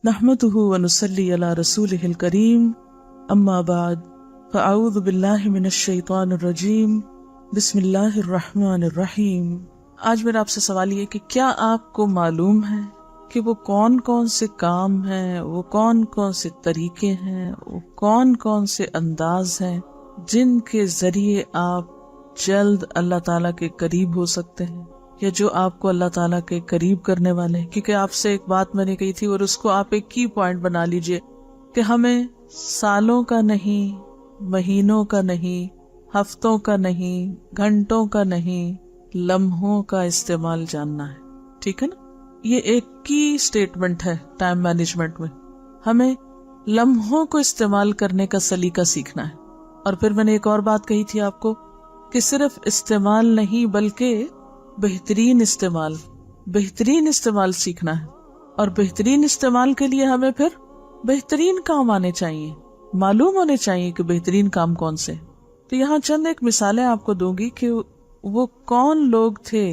نحمده ونصلي على رسوله الكريم اما بعد فاعوذ باللہ من الشیطان الرجیم بسم اللہ الرحمن الرحیم۔ آج میرا آپ سے سوال یہ کہ کیا آپ کو معلوم ہے کہ وہ کون کون سے کام ہیں، وہ کون کون سے طریقے ہیں، وہ کون کون سے انداز ہیں جن کے ذریعے آپ جلد اللہ تعالیٰ کے قریب ہو سکتے ہیں، یا جو آپ کو اللہ تعالیٰ کے قریب کرنے والے ہیں۔ کیونکہ آپ سے ایک بات میں نے کہی تھی اور اس کو آپ ایک کی پوائنٹ بنا لیجئے کہ ہمیں سالوں کا نہیں، مہینوں کا نہیں، ہفتوں کا نہیں، گھنٹوں کا نہیں، لمحوں کا استعمال جاننا ہے۔ ٹھیک ہے نا؟ یہ ایک کی سٹیٹمنٹ ہے ٹائم مینجمنٹ میں، ہمیں لمحوں کو استعمال کرنے کا سلیقہ سیکھنا ہے۔ اور پھر میں نے ایک اور بات کہی تھی آپ کو کہ صرف استعمال نہیں بلکہ بہترین استعمال سیکھنا ہے، اور بہترین استعمال کے لیے ہمیں پھر بہترین کام آنے چاہیے، معلوم ہونے چاہیے کہ بہترین کام کون سے۔ تو یہاں چند ایک مثالیں آپ کو دوں گی کہ وہ کون لوگ تھے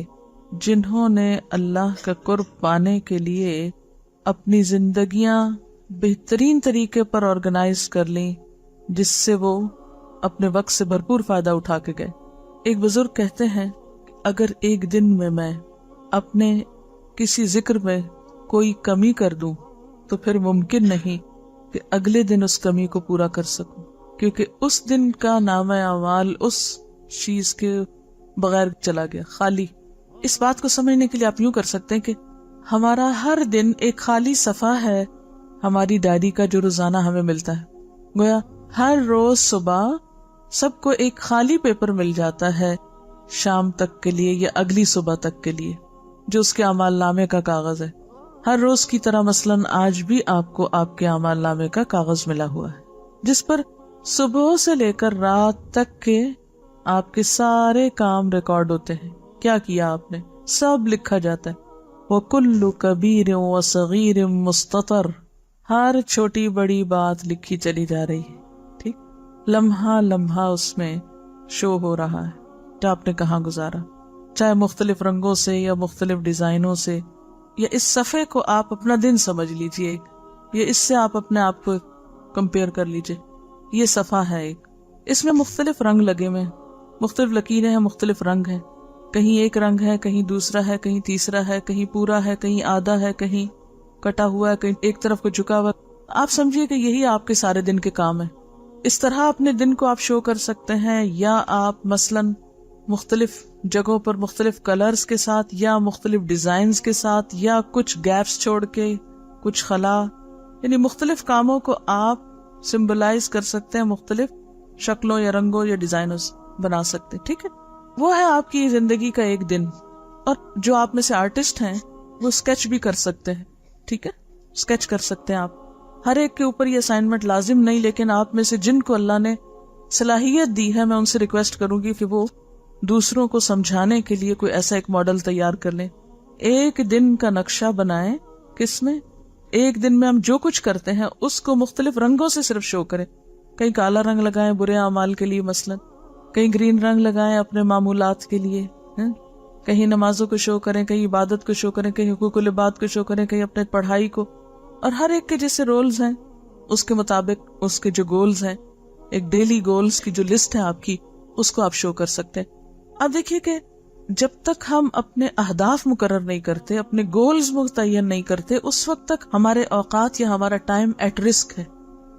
جنہوں نے اللہ کا قرب پانے کے لیے اپنی زندگیاں بہترین طریقے پر آرگنائز کر لیں، جس سے وہ اپنے وقت سے بھرپور فائدہ اٹھا کے گئے۔ ایک بزرگ کہتے ہیں اگر ایک دن میں اپنے کسی ذکر میں کوئی کمی کر دوں تو پھر ممکن نہیں کہ اگلے دن اس کمی کو پورا کر سکوں، کیونکہ اس دن کا نامہ اعمال اس چیز کے بغیر چلا گیا، خالی۔ اس بات کو سمجھنے کے لیے آپ یوں کر سکتے ہیں کہ ہمارا ہر دن ایک خالی صفحہ ہے ہماری ڈائری کا جو روزانہ ہمیں ملتا ہے۔ گویا ہر روز صبح سب کو ایک خالی پیپر مل جاتا ہے شام تک کے لیے یا اگلی صبح تک کے لیے، جو اس کے اعمال نامے کا کاغذ ہے۔ ہر روز کی طرح مثلاً آج بھی آپ کو آپ کے اعمال نامے کا کاغذ ملا ہوا ہے، جس پر صبح سے لے کر رات تک کے آپ کے سارے کام ریکارڈ ہوتے ہیں، کیا کیا آپ نے سب لکھا جاتا ہے۔ وَكُلُّ كَبِيرٍ وَصَغِيرٍ مُسْتَطَرٍ، ہر چھوٹی بڑی بات لکھی چلی جا رہی ہے، ٹھیک، لمحہ لمحہ اس میں شو ہو رہا ہے کہ آپ نے کہاں گزارا، چاہے مختلف رنگوں سے یا مختلف ڈیزائنوں سے، یا اس صفحے کو آپ اپنا دن سمجھ لیجئے، یا اس سے آپ اپنے آپ کو کمپیئر کر لیجئے۔ یہ صفحہ ہے ایک، اس میں مختلف رنگ لگے ہوئے، مختلف لکیریں ہیں، مختلف رنگ ہیں، کہیں ایک رنگ ہے، کہیں دوسرا ہے، کہیں تیسرا ہے، کہیں پورا ہے، کہیں آدھا ہے، کہیں کٹا ہوا ہے، کہیں ایک طرف کو جھکا ہوا۔ آپ سمجھیے کہ یہی آپ کے سارے دن کے کام ہیں۔ اس طرح اپنے دن کو آپ شو کر سکتے ہیں، یا آپ مثلاً مختلف جگہوں پر مختلف کلرز کے ساتھ یا مختلف ڈیزائنز کے ساتھ، یا کچھ گیپس چھوڑ کے، کچھ خلا، یعنی مختلف کاموں کو آپ سمبلائز کر سکتے ہیں، مختلف شکلوں یا رنگوں یا ڈیزائنوں بنا سکتے ہیں۔ ٹھیک ہے، وہ ہے آپ کی زندگی کا ایک دن۔ اور جو آپ میں سے آرٹسٹ ہیں وہ اسکیچ بھی کر سکتے ہیں، ٹھیک ہے، اسکیچ کر سکتے ہیں آپ۔ ہر ایک کے اوپر یہ اسائنمنٹ لازم نہیں، لیکن آپ میں سے جن کو اللہ نے صلاحیت دی ہے، میں ان سے ریکویسٹ کروں گی کہ وہ دوسروں کو سمجھانے کے لیے کوئی ایسا ایک ماڈل تیار کر لیں، ایک دن کا نقشہ بنائیں، کس میں ایک دن میں ہم جو کچھ کرتے ہیں اس کو مختلف رنگوں سے صرف شو کریں۔ کہیں کالا رنگ لگائیں برے اعمال کے لیے مثلاً، کہیں گرین رنگ لگائیں اپنے معمولات کے لیے، کہیں نمازوں کو شو کریں، کہیں عبادت کو شو کریں، کہیں حقوق العباد کو شو کریں، کہیں اپنے پڑھائی کو، اور ہر ایک کے جیسے رولز ہیں اس کے مطابق اس کے جو گولز ہیں، ایک ڈیلی گولز کی جو لسٹ ہے آپ کی، اس کو آپ شو کر سکتے ہیں۔ اب دیکھیے کہ جب تک ہم اپنے اہداف مقرر نہیں کرتے، اپنے گولز متعین نہیں کرتے، اس وقت تک ہمارے اوقات یا ہمارا ٹائم ایٹ رسک ہے،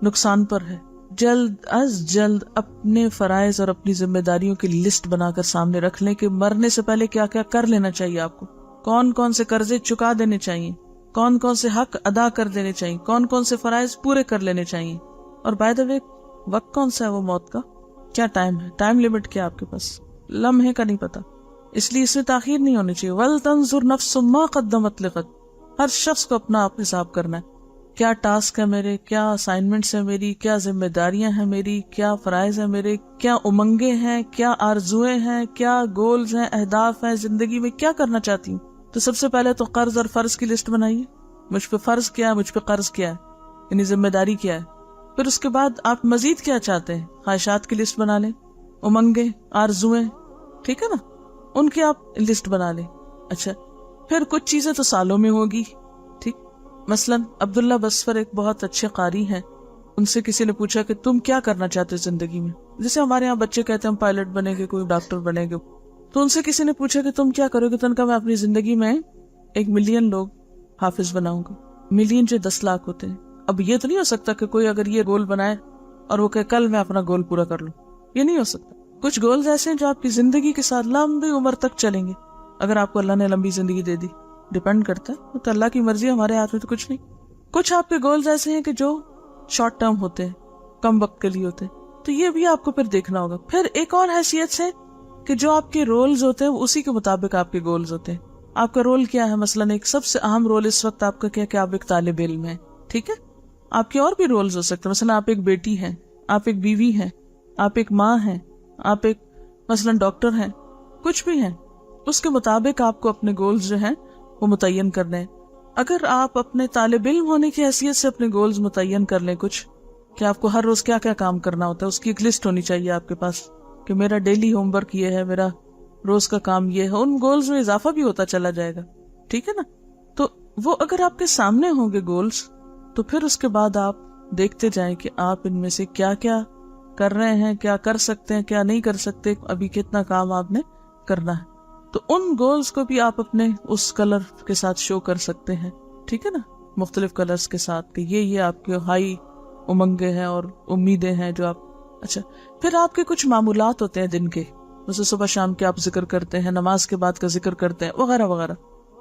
نقصان پر ہے۔ جلد از جلد اپنے فرائض اور اپنی ذمہ داریوں کی لسٹ بنا کر سامنے رکھ لیں کہ مرنے سے پہلے کیا کیا کر لینا چاہیے آپ کو، کون کون سے قرضے چکا دینے چاہیے، کون کون سے حق ادا کر دینے چاہیے، کون کون سے فرائض پورے کر لینے چاہیے۔ اور بائی دا وے، وقت کون سا ہے وہ موت کا، کیا ٹائم ہے، ٹائم لمٹ کیا آپ کے پاس، لمحے کا نہیں پتا، اس لیے اس میں تاخیر نہیں ہونی چاہیے۔ وَلْتَنْظُرْ نَفْسٌ مَا قَدَّمَتْ لِغَدٍ، ہر شخص کو اپنا آپ حساب کرنا ہے، کیا ٹاسک ہے میرے، کیا اسائنمنٹس ہیں میری، کیا ذمہ داریاں ہیں میری، کیا فرائض ہیں میرے، کیا امنگیں ہیں، کیا آرزویں ہیں، کیا گولز ہیں، اہداف ہیں، زندگی میں کیا کرنا چاہتی ہوں۔ تو سب سے پہلے تو قرض اور فرض کی لسٹ بنائیے، مجھ پہ فرض کیا ہے، مجھ پہ قرض کیا ہے، یعنی ذمہ داری کیا ہے۔ پھر اس کے بعد آپ مزید کیا چاہتے ہیں، خواہشات کی لسٹ بنا لیں، امنگیں، آرزویں، ٹھیک ہے نا، ان کی آپ لسٹ بنا لیں۔ اچھا، پھر کچھ چیزیں تو سالوں میں ہوگی، ٹھیک، مثلا عبداللہ بسفر ایک بہت اچھے قاری ہیں، ان سے کسی نے پوچھا کہ تم کیا کرنا چاہتے ہو زندگی میں، جیسے ہمارے یہاں بچے کہتے ہیں ہم پائلٹ بنیں گے، کوئی ڈاکٹر بنیں گے، تو ان سے کسی نے پوچھا کہ تم کیا کرو گے، تو ان کا میں اپنی زندگی میں 1 ملین لوگ حافظ بناؤں گا۔ ملین جو 10 لاکھ ہوتے ہیں۔ اب یہ تو نہیں ہو سکتا کہ کوئی اگر یہ گول بنائے اور وہ کہ کل میں اپنا گول پورا کر لوں، یہ نہیں ہو سکتا۔ کچھ گولز ایسے ہیں جو آپ کی زندگی کے ساتھ لمبی عمر تک چلیں گے، اگر آپ کو اللہ نے لمبی زندگی دے دی، ڈیپینڈ کرتا ہے، تو اللہ کی مرضی، ہمارے ہاتھ میں تو کچھ نہیں۔ کچھ آپ کے گولز ایسے ہیں کہ جو شارٹ ٹرم ہوتے ہیں، کم وقت کے لیے ہوتے ہیں، تو یہ بھی آپ کو پھر دیکھنا ہوگا۔ پھر ایک اور حیثیت سے کہ جو آپ کے رولز ہوتے ہیں اسی کے مطابق آپ کے گولز ہوتے ہیں۔ آپ کا رول کیا ہے؟ مثلاً ایک سب سے اہم رول اس وقت آپ کا کیا کہ آپ ایک طالب علم ہیں، ٹھیک ہے؟ آپ کے اور بھی رولز ہو سکتے ہیں، مثلاً آپ ایک بیٹی ہیں، آپ ایک بیوی ہیں، آپ ایک ماں ہیں، آپ ایک مثلاً ڈاکٹر ہیں، کچھ بھی ہیں، اس کے مطابق آپ کو اپنے گولز جو ہیں وہ متعین کرنے ہیں۔ اگر آپ اپنے طالب علم ہونے کی حیثیت سے اپنے گولز متعین کر لیں کچھ، کہ آپ کو ہر روز کیا کیا کام کرنا ہوتا ہے، اس کی ایک لسٹ ہونی چاہیے آپ کے پاس، کہ میرا ڈیلی ہوم ورک یہ ہے، میرا روز کا کام یہ ہے، ان گولز میں اضافہ بھی ہوتا چلا جائے گا، ٹھیک ہے نا؟ تو وہ اگر آپ کے سامنے ہوں گے گولز، تو پھر اس کے بعد آپ دیکھتے جائیں کہ آپ ان میں سے کیا کیا کر رہے ہیں، کیا کر سکتے ہیں، کیا نہیں کر سکتے، ابھی کتنا کام آپ نے کرنا ہے۔ تو ان گولز کو بھی آپ اپنے اس کلر کے ساتھ شو کر سکتے ہیں، ٹھیک ہے نا؟ مختلف کلرز کے ساتھ، کہ یہ آپ کے ہائی امنگیں ہیں اور امیدیں ہیں جو آپ۔ اچھا، پھر آپ کے کچھ معمولات ہوتے ہیں دن کے، جیسے صبح شام کے آپ ذکر کرتے ہیں، نماز کے بعد کا ذکر کرتے ہیں، وغیرہ وغیرہ،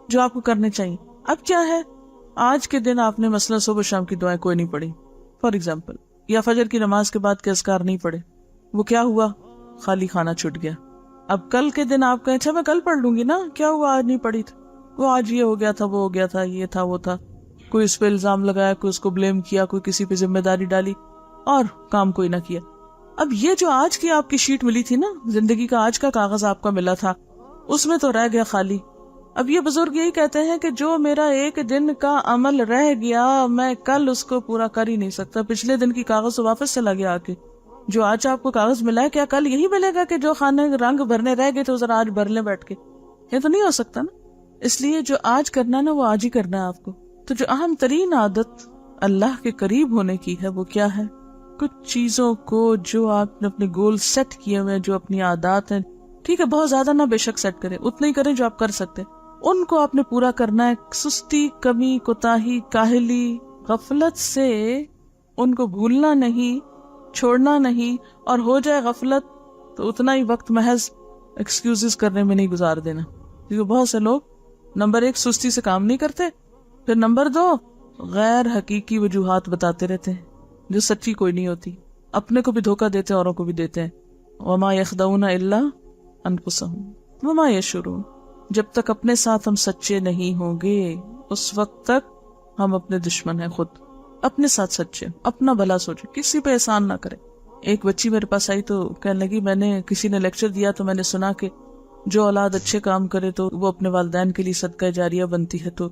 جو آپ کو کرنے چاہیے۔ اب کیا ہے، آج کے دن آپ نے مثلا صبح شام کی دعائیں کوئی نہیں پڑھی فار ایگزامپل، یا فجر کی نماز کے بعد کے اذکار نہیں پڑھے، وہ کیا ہوا؟ خالی خانہ چھٹ گیا۔ اب کل کے دن آپ کہیں اچھا میں کل پڑھ لوں گی نا، کیا ہوا آج نہیں پڑھی تھی، وہ آج یہ ہو گیا تھا، وہ ہو گیا تھا، یہ تھا وہ تھا، کوئی اس پہ الزام لگایا، کوئی اس کو بلیم کیا، کوئی کسی پہ ذمہ داری ڈالی، اور کام کوئی نہ کیا۔ اب یہ جو آج کی آپ کی شیٹ ملی تھی نا، زندگی کا آج کا کاغذ آپ کا ملا تھا، اس میں تو رہ گیا خالی۔ اب یہ بزرگ یہی کہتے ہیں کہ جو میرا ایک دن کا عمل رہ گیا، میں کل اس کو پورا کر ہی نہیں سکتا، پچھلے دن کی کاغذ تو واپس چلا گیا آ کے۔ جو آج آپ کو کاغذ ملا ہے، کیا کل یہی ملے گا کہ جو خانے رنگ بھرنے رہ گئے تو ذرا آج بھر لیں بیٹھ کے؟ یہ تو نہیں ہو سکتا نا۔ اس لیے جو آج کرنا نا، وہ آج ہی کرنا ہے آپ کو۔ تو جو اہم ترین عادت اللہ کے قریب ہونے کی ہے، وہ کیا ہے؟ کچھ چیزوں کو جو آپ نے اپنے گول سیٹ کیے ہوئے، جو اپنی عادات ہیں، ٹھیک ہے، بہت زیادہ نہ بے شک سیٹ کریں، اتنا ہی کریں جو آپ کر سکتے، ان کو آپ نے پورا کرنا ہے۔ سستی، کمی، کوتاہی، کاہلی، غفلت سے ان کو بھولنا نہیں، چھوڑنا نہیں، اور ہو جائے غفلت تو اتنا ہی وقت محض ایکسکیوزز کرنے میں نہیں گزار دینا، کیونکہ بہت سے لوگ نمبر 1 سستی سے کام نہیں کرتے، پھر نمبر 2 غیر حقیقی وجوہات بتاتے رہتے ہیں جو سچی کوئی نہیں ہوتی، اپنے کو بھی دھوکہ دیتے ہیں، اوروں کو بھی دیتے ہیں۔ وما یخدعون الا انفسهم وما یشعرون۔ جب تک اپنے ساتھ ہم سچے نہیں ہوں گے، اس وقت تک ہم اپنے دشمن ہیں خود۔ اپنے ساتھ سچے، اپنا بھلا سوچے، کسی پہ احسان نہ کرے۔ ایک بچی میرے پاس آئی تو کہنے لگی، میں نے کسی نے لیکچر دیا تو میں نے سنا کہ جو اولاد اچھے کام کرے تو وہ اپنے والدین کے لیے صدقہ جاریہ بنتی ہے، تو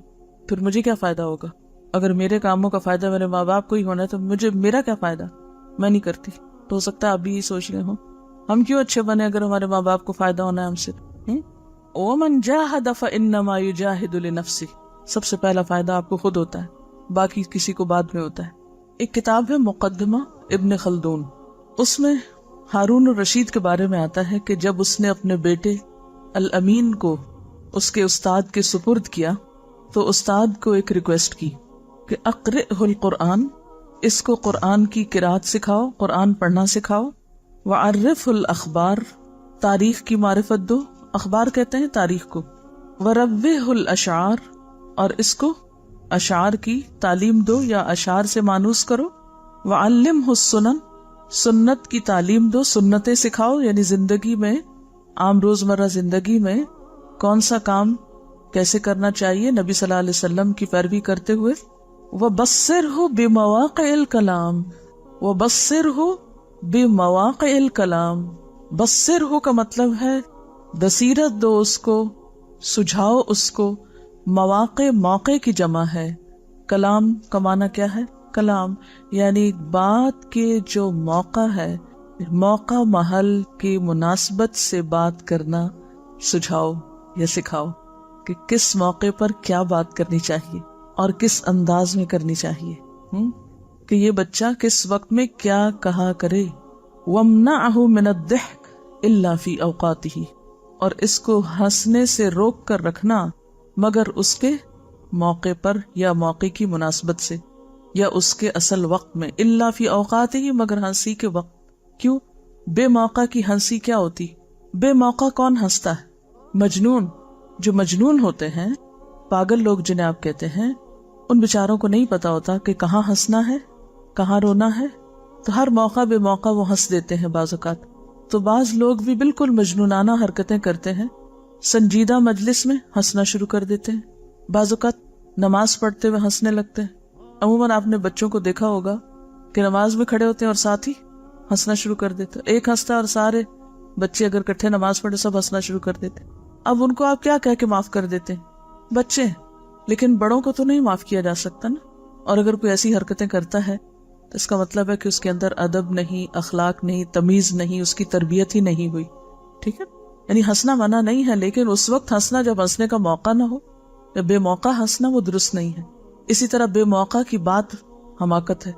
پھر مجھے کیا فائدہ ہوگا؟ اگر میرے کاموں کا فائدہ میرے ماں باپ کو ہی ہونا ہے تو میرا کیا فائدہ؟ میں نہیں کرتی۔ تو ہو سکتا ہے آپ بھی یہ سوچ رہے ہوں، ہم کیوں اچھے بنے اگر ہمارے ماں باپ کو فائدہ ہونا ہے ہم سے؟ وَمَنْ جَاهَدَ فَإِنَّمَا يُجَاهِدُ لِنَفْسِهِ۔ سب سے پہلا فائدہ آپ کو خود ہوتا ہے، باقی کسی کو بعد میں ہوتا ہے۔ ایک کتاب ہے مقدمہ ابن خلدون، اس میں ہارون الرشید کے بارے میں آتا ہے کہ جب اس نے اپنے بیٹے الامین کو اس کے استاد کے سپرد کیا تو استاد کو ایک ریکویسٹ کی کہ اقرئہ القرآن، اس کو قرآن کی قرات سکھاؤ، قرآن پڑھنا سکھاؤ، وعرفہ الاخبار، تاریخ کی معرفت دو، اخبار کہتے ہیں تاریخ کو، وروہ الاشعار، اور اس کو اشعار کی تعلیم دو یا اشعار سے مانوس کرو، وعلمہ السنن، سنت کی تعلیم دو، سنتیں سکھاؤ، یعنی زندگی میں، عام روزمرہ زندگی میں کون سا کام کیسے کرنا چاہیے نبی صلی اللہ علیہ وسلم کی پیروی کرتے ہوئے۔ وبصرہ بمواقع الکلام، وبصرہ بمواقع الکلام، بصرہ کا مطلب ہے بصیرت دو اس کو، سجھاؤ اس کو، مواقع موقع کی جمع ہے، کلام کا معنی کیا ہے؟ کلام یعنی بات کے جو موقع ہے، موقع محل کی مناسبت سے بات کرنا سجھاؤ یا سکھاؤ کہ کس موقع پر کیا بات کرنی چاہیے، اور کس انداز میں کرنی چاہیے کہ یہ بچہ کس وقت میں کیا کہا کرے. وَامْنَعْهُ مِنَ الضِّحْكِ إِلَّا فِي أَوْقَاتِهِ، اور اس کو ہنسنے سے روک کر رکھنا مگر اس کے موقع پر یا موقع کی مناسبت سے یا اس کے اصل وقت میں. الا فی اوقاتہ، مگر ہنسی کے وقت. کیوں؟ بے موقع کی ہنسی کیا ہوتی؟ بے موقع کون ہنستا ہے؟ مجنون. جو مجنون ہوتے ہیں، پاگل لوگ جنہیں آپ کہتے ہیں، ان بیچاروں کو نہیں پتا ہوتا کہ کہاں ہنسنا ہے کہاں رونا ہے، تو ہر موقع بے موقع وہ ہنس دیتے ہیں بعض اوقات. تو بعض لوگ بھی بالکل مجنونانہ حرکتیں کرتے ہیں، سنجیدہ مجلس میں ہنسنا شروع کر دیتے ہیں، بعض اوقات نماز پڑھتے ہوئے ہنسنے لگتے ہیں. عموماً آپ نے بچوں کو دیکھا ہوگا کہ نماز میں کھڑے ہوتے ہیں اور ساتھ ہی ہنسنا شروع کر دیتے. ایک ہنستا اور سارے بچے اگر کٹھے نماز پڑھے سب ہنسنا شروع کر دیتے. اب ان کو آپ کیا کہہ کے معاف کر دیتے ہیں؟ بچے ہیں. لیکن بڑوں کو تو نہیں معاف کیا جا سکتا نا. اور اگر کوئی ایسی حرکتیں کرتا ہے تو اس کا مطلب ہے کہ اس کے اندر ادب نہیں، اخلاق نہیں، تمیز نہیں، اس کی تربیت ہی نہیں ہوئی. ٹھیک ہے، یعنی ہنسنا منع نہیں ہے، لیکن اس وقت ہنسنا جب ہنسنے کا موقع نہ ہو، یا بے موقع ہنسنا، وہ درست نہیں ہے. اسی طرح بے موقع کی بات حماقت ہے.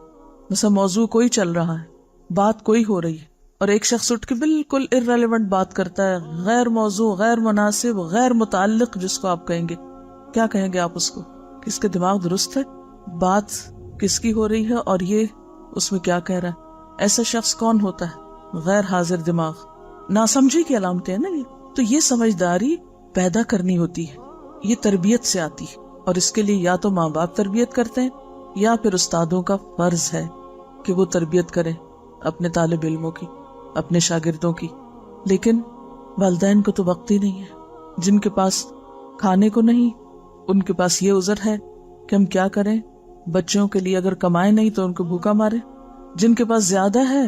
مثلا موضوع کوئی چل رہا ہے، بات کوئی ہو رہی ہے، اور ایک شخص اٹھ کے بالکل irrelevant بات کرتا ہے، غیر موضوع، غیر مناسب، غیر متعلق، جس کو آپ کہیں گے، کیا کہیں گے آپ اس کو؟ کہ اس کے دماغ درست ہے؟ بات کس کی ہو رہی ہے اور یہ اس میں کیا کہہ رہا ہے؟ ایسا شخص کون ہوتا ہے؟ غیر حاضر دماغ. ناسمجھی کی علامتیں ہیں نا یہ. تو یہ سمجھداری پیدا کرنی ہوتی ہے، یہ تربیت سے آتی ہے، اور اس کے لیے یا تو ماں باپ تربیت کرتے ہیں یا پھر استادوں کا فرض ہے کہ وہ تربیت کریں اپنے طالب علموں کی، اپنے شاگردوں کی. لیکن والدین کو تو وقت ہی نہیں ہے. جن کے پاس کھانے کو نہیں، ان کے پاس یہ عذر ہے کہ ہم کیا کریں، بچوں کے لیے اگر کمائے نہیں تو ان کو بھوکا مارے. جن کے پاس زیادہ ہے،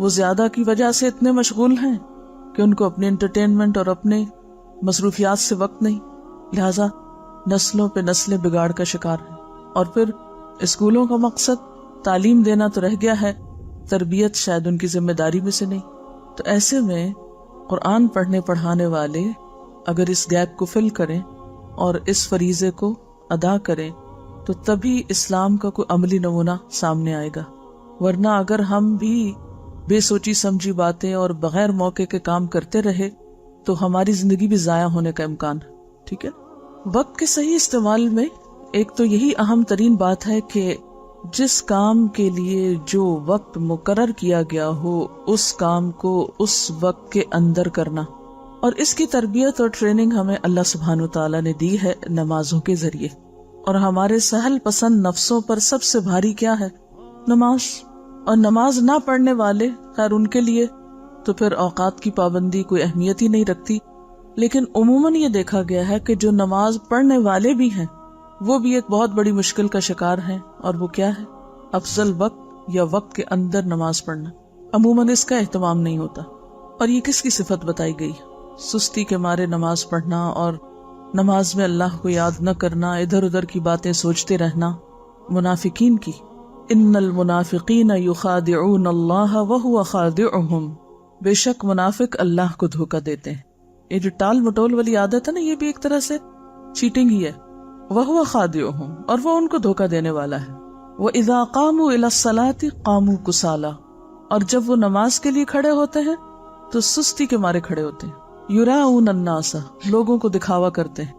وہ زیادہ کی وجہ سے اتنے مشغول ہیں کہ ان کو اپنے انٹرٹینمنٹ اور اپنے مصروفیات سے وقت نہیں، لہذا نسلوں پہ نسلیں بگاڑ کا شکار ہیں. اور پھر اسکولوں کا مقصد تعلیم دینا تو رہ گیا ہے، تربیت شاید ان کی ذمہ داری میں سے نہیں. تو ایسے میں قرآن پڑھنے پڑھانے والے اگر اس گیپ کو فل کریں اور اس فریضے کو ادا کریں تو تبھی اسلام کا کوئی عملی نمونہ سامنے آئے گا. ورنہ اگر ہم بھی بے سوچی سمجھی باتیں اور بغیر موقع کے کام کرتے رہے تو ہماری زندگی بھی ضائع ہونے کا امکان ہے. ٹھیک ہے، وقت کے صحیح استعمال میں ایک تو یہی اہم ترین بات ہے کہ جس کام کے لیے جو وقت مقرر کیا گیا ہو اس کام کو اس وقت کے اندر کرنا. اور اس کی تربیت اور ٹریننگ ہمیں اللہ سبحانہ وتعالی نے دی ہے نمازوں کے ذریعے. اور ہمارے سہل پسند نفسوں پر سب سے بھاری کیا ہے؟ نماز. اور نماز نہ پڑھنے والے، خیر ان کے لیے تو پھر اوقات کی پابندی کوئی اہمیت ہی نہیں رکھتی. لیکن عموماً یہ دیکھا گیا ہے کہ جو نماز پڑھنے والے بھی ہیں وہ بھی ایک بہت بڑی مشکل کا شکار ہیں. اور وہ کیا ہے؟ افضل وقت یا وقت کے اندر نماز پڑھنا. عموماً اس کا اہتمام نہیں ہوتا. اور یہ کس کی صفت بتائی گئی؟ سستی کے مارے نماز پڑھنا اور نماز میں اللہ کو یاد نہ کرنا، ادھر ادھر کی باتیں سوچتے رہنا. منافقین کی، ان المنافقین یخادعون اللہ وہو خادعہم، بے شک منافق اللہ کو دھوکہ دیتے ہیں. یہ جو ٹال مٹول والی عادت ہے نا، یہ بھی ایک طرح سے چیٹنگ ہی ہے. وہو خادعہم، اور وہ ان کو دھوکہ دینے والا ہے. وَإِذَا قَامُوا إِلَى الصَّلَاةِ قَامُوا كُسَالَىٰ، اور جب وہ نماز کے لیے کھڑے ہوتے ہیں تو سستی کے مارے کھڑے ہوتے ہیں. یراؤن الناس، لوگوں کو دکھاوا کرتے ہیں.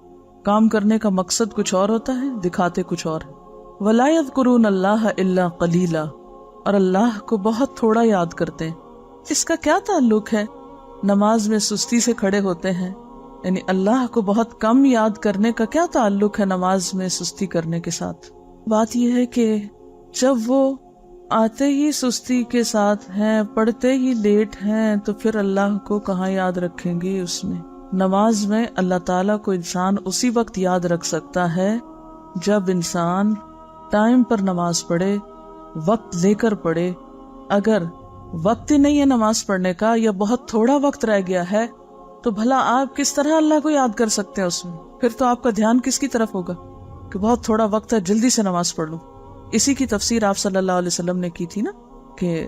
کام کرنے کا مقصد کچھ اور ہوتا ہے، دکھاتے کچھ اور ہے. وَلَا يَذْكُرُونَ اللَّهَ إِلَّا قَلِيلًا، اور اللہ کو بہت تھوڑا یاد کرتے ہیں. اس کا کیا تعلق ہے؟ نماز میں سستی سے کھڑے ہوتے ہیں، یعنی اللہ کو بہت کم یاد کرنے کا کیا تعلق ہے نماز میں سستی کرنے کے ساتھ؟ بات یہ ہے کہ جب وہ آتے ہی سستی کے ساتھ ہیں، پڑھتے ہی لیٹ ہیں، تو پھر اللہ کو کہاں یاد رکھیں گے اس میں؟ نماز میں اللہ تعالیٰ کو انسان اسی وقت یاد رکھ سکتا ہے جب انسان ٹائم پر نماز پڑھے، وقت لے کر پڑھے. اگر وقت ہی نہیں ہے نماز پڑھنے کا یا بہت تھوڑا وقت رہ گیا ہے تو بھلا آپ کس طرح اللہ کو یاد کر سکتے ہیں اس میں؟ پھر تو آپ کا دھیان کس کی طرف ہوگا کہ بہت تھوڑا وقت ہے، جلدی سے نماز پڑھ لوں. اسی کی تفسیر آپ صلی اللہ علیہ وسلم نے کی تھی نا کہ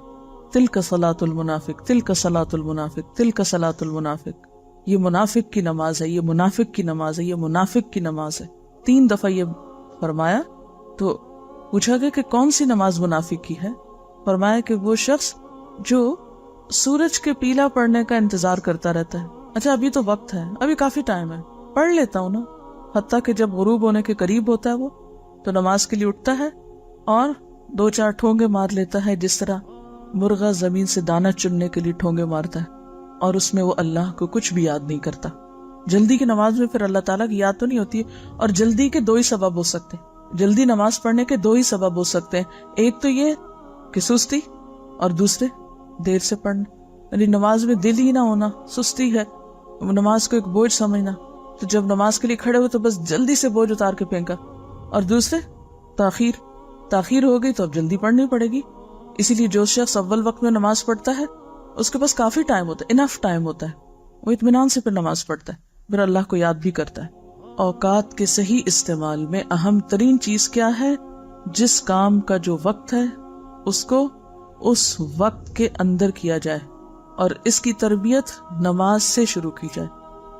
تلک صلاۃ المنافق، تلک صلاۃ المنافق، تلک صلاۃ المنافق، یہ منافق کی نماز ہے، یہ منافق کی نماز ہے، یہ منافق کی نماز ہے. 3 دفعہ یہ فرمایا تو پوچھا گیا کہ کون سی نماز منافق کی ہے؟ فرمایا کہ وہ شخص جو سورج کے پیلا پڑنے کا انتظار کرتا رہتا ہے. اچھا ابھی تو وقت ہے، ابھی کافی ٹائم ہے، پڑھ لیتا ہوں نا. حتیٰ کہ جب غروب ہونے کے قریب ہوتا ہے وہ تو نماز کے لیے اٹھتا ہے اور 2-4 ٹھونگے مار لیتا ہے، جس طرح مرغا زمین سے دانہ چننے کے لیے ٹھونگے مارتا ہے، اور اس میں وہ اللہ کو کچھ بھی یاد نہیں کرتا. جلدی کی نماز میں پھر اللہ تعالیٰ کی یاد تو نہیں ہوتی. اور جلدی کے 2 ہی سبب ہو سکتے ہیں، جلدی نماز پڑھنے کے 2 ہی سبب ہو سکتے ہیں. ایک تو یہ کہ سستی، اور دوسرے دیر سے پڑھنا. یعنی نماز میں دل ہی نہ ہونا سستی ہے، نماز کو ایک بوجھ سمجھنا. تو جب نماز کے لیے کھڑے ہوئے تو بس جلدی سے بوجھ اتار کے پھینکا. اور دوسرے تاخیر ہو گئی تو اب جلدی پڑھنی پڑے گی. اسی لیے جو شخص اول وقت میں نماز پڑھتا ہے اس کے پاس کافی ٹائم ہوتا ہے، انف ٹائم ہوتا ہے، وہ اطمینان سے پھر نماز پڑھتا ہے، پھر اللہ کو یاد بھی کرتا ہے. اوقات کے صحیح استعمال میں اہم ترین چیز کیا ہے؟ جس کام کا جو وقت ہے اس کو اس وقت کے اندر کیا جائے، اور اس کی تربیت نماز سے شروع کی جائے.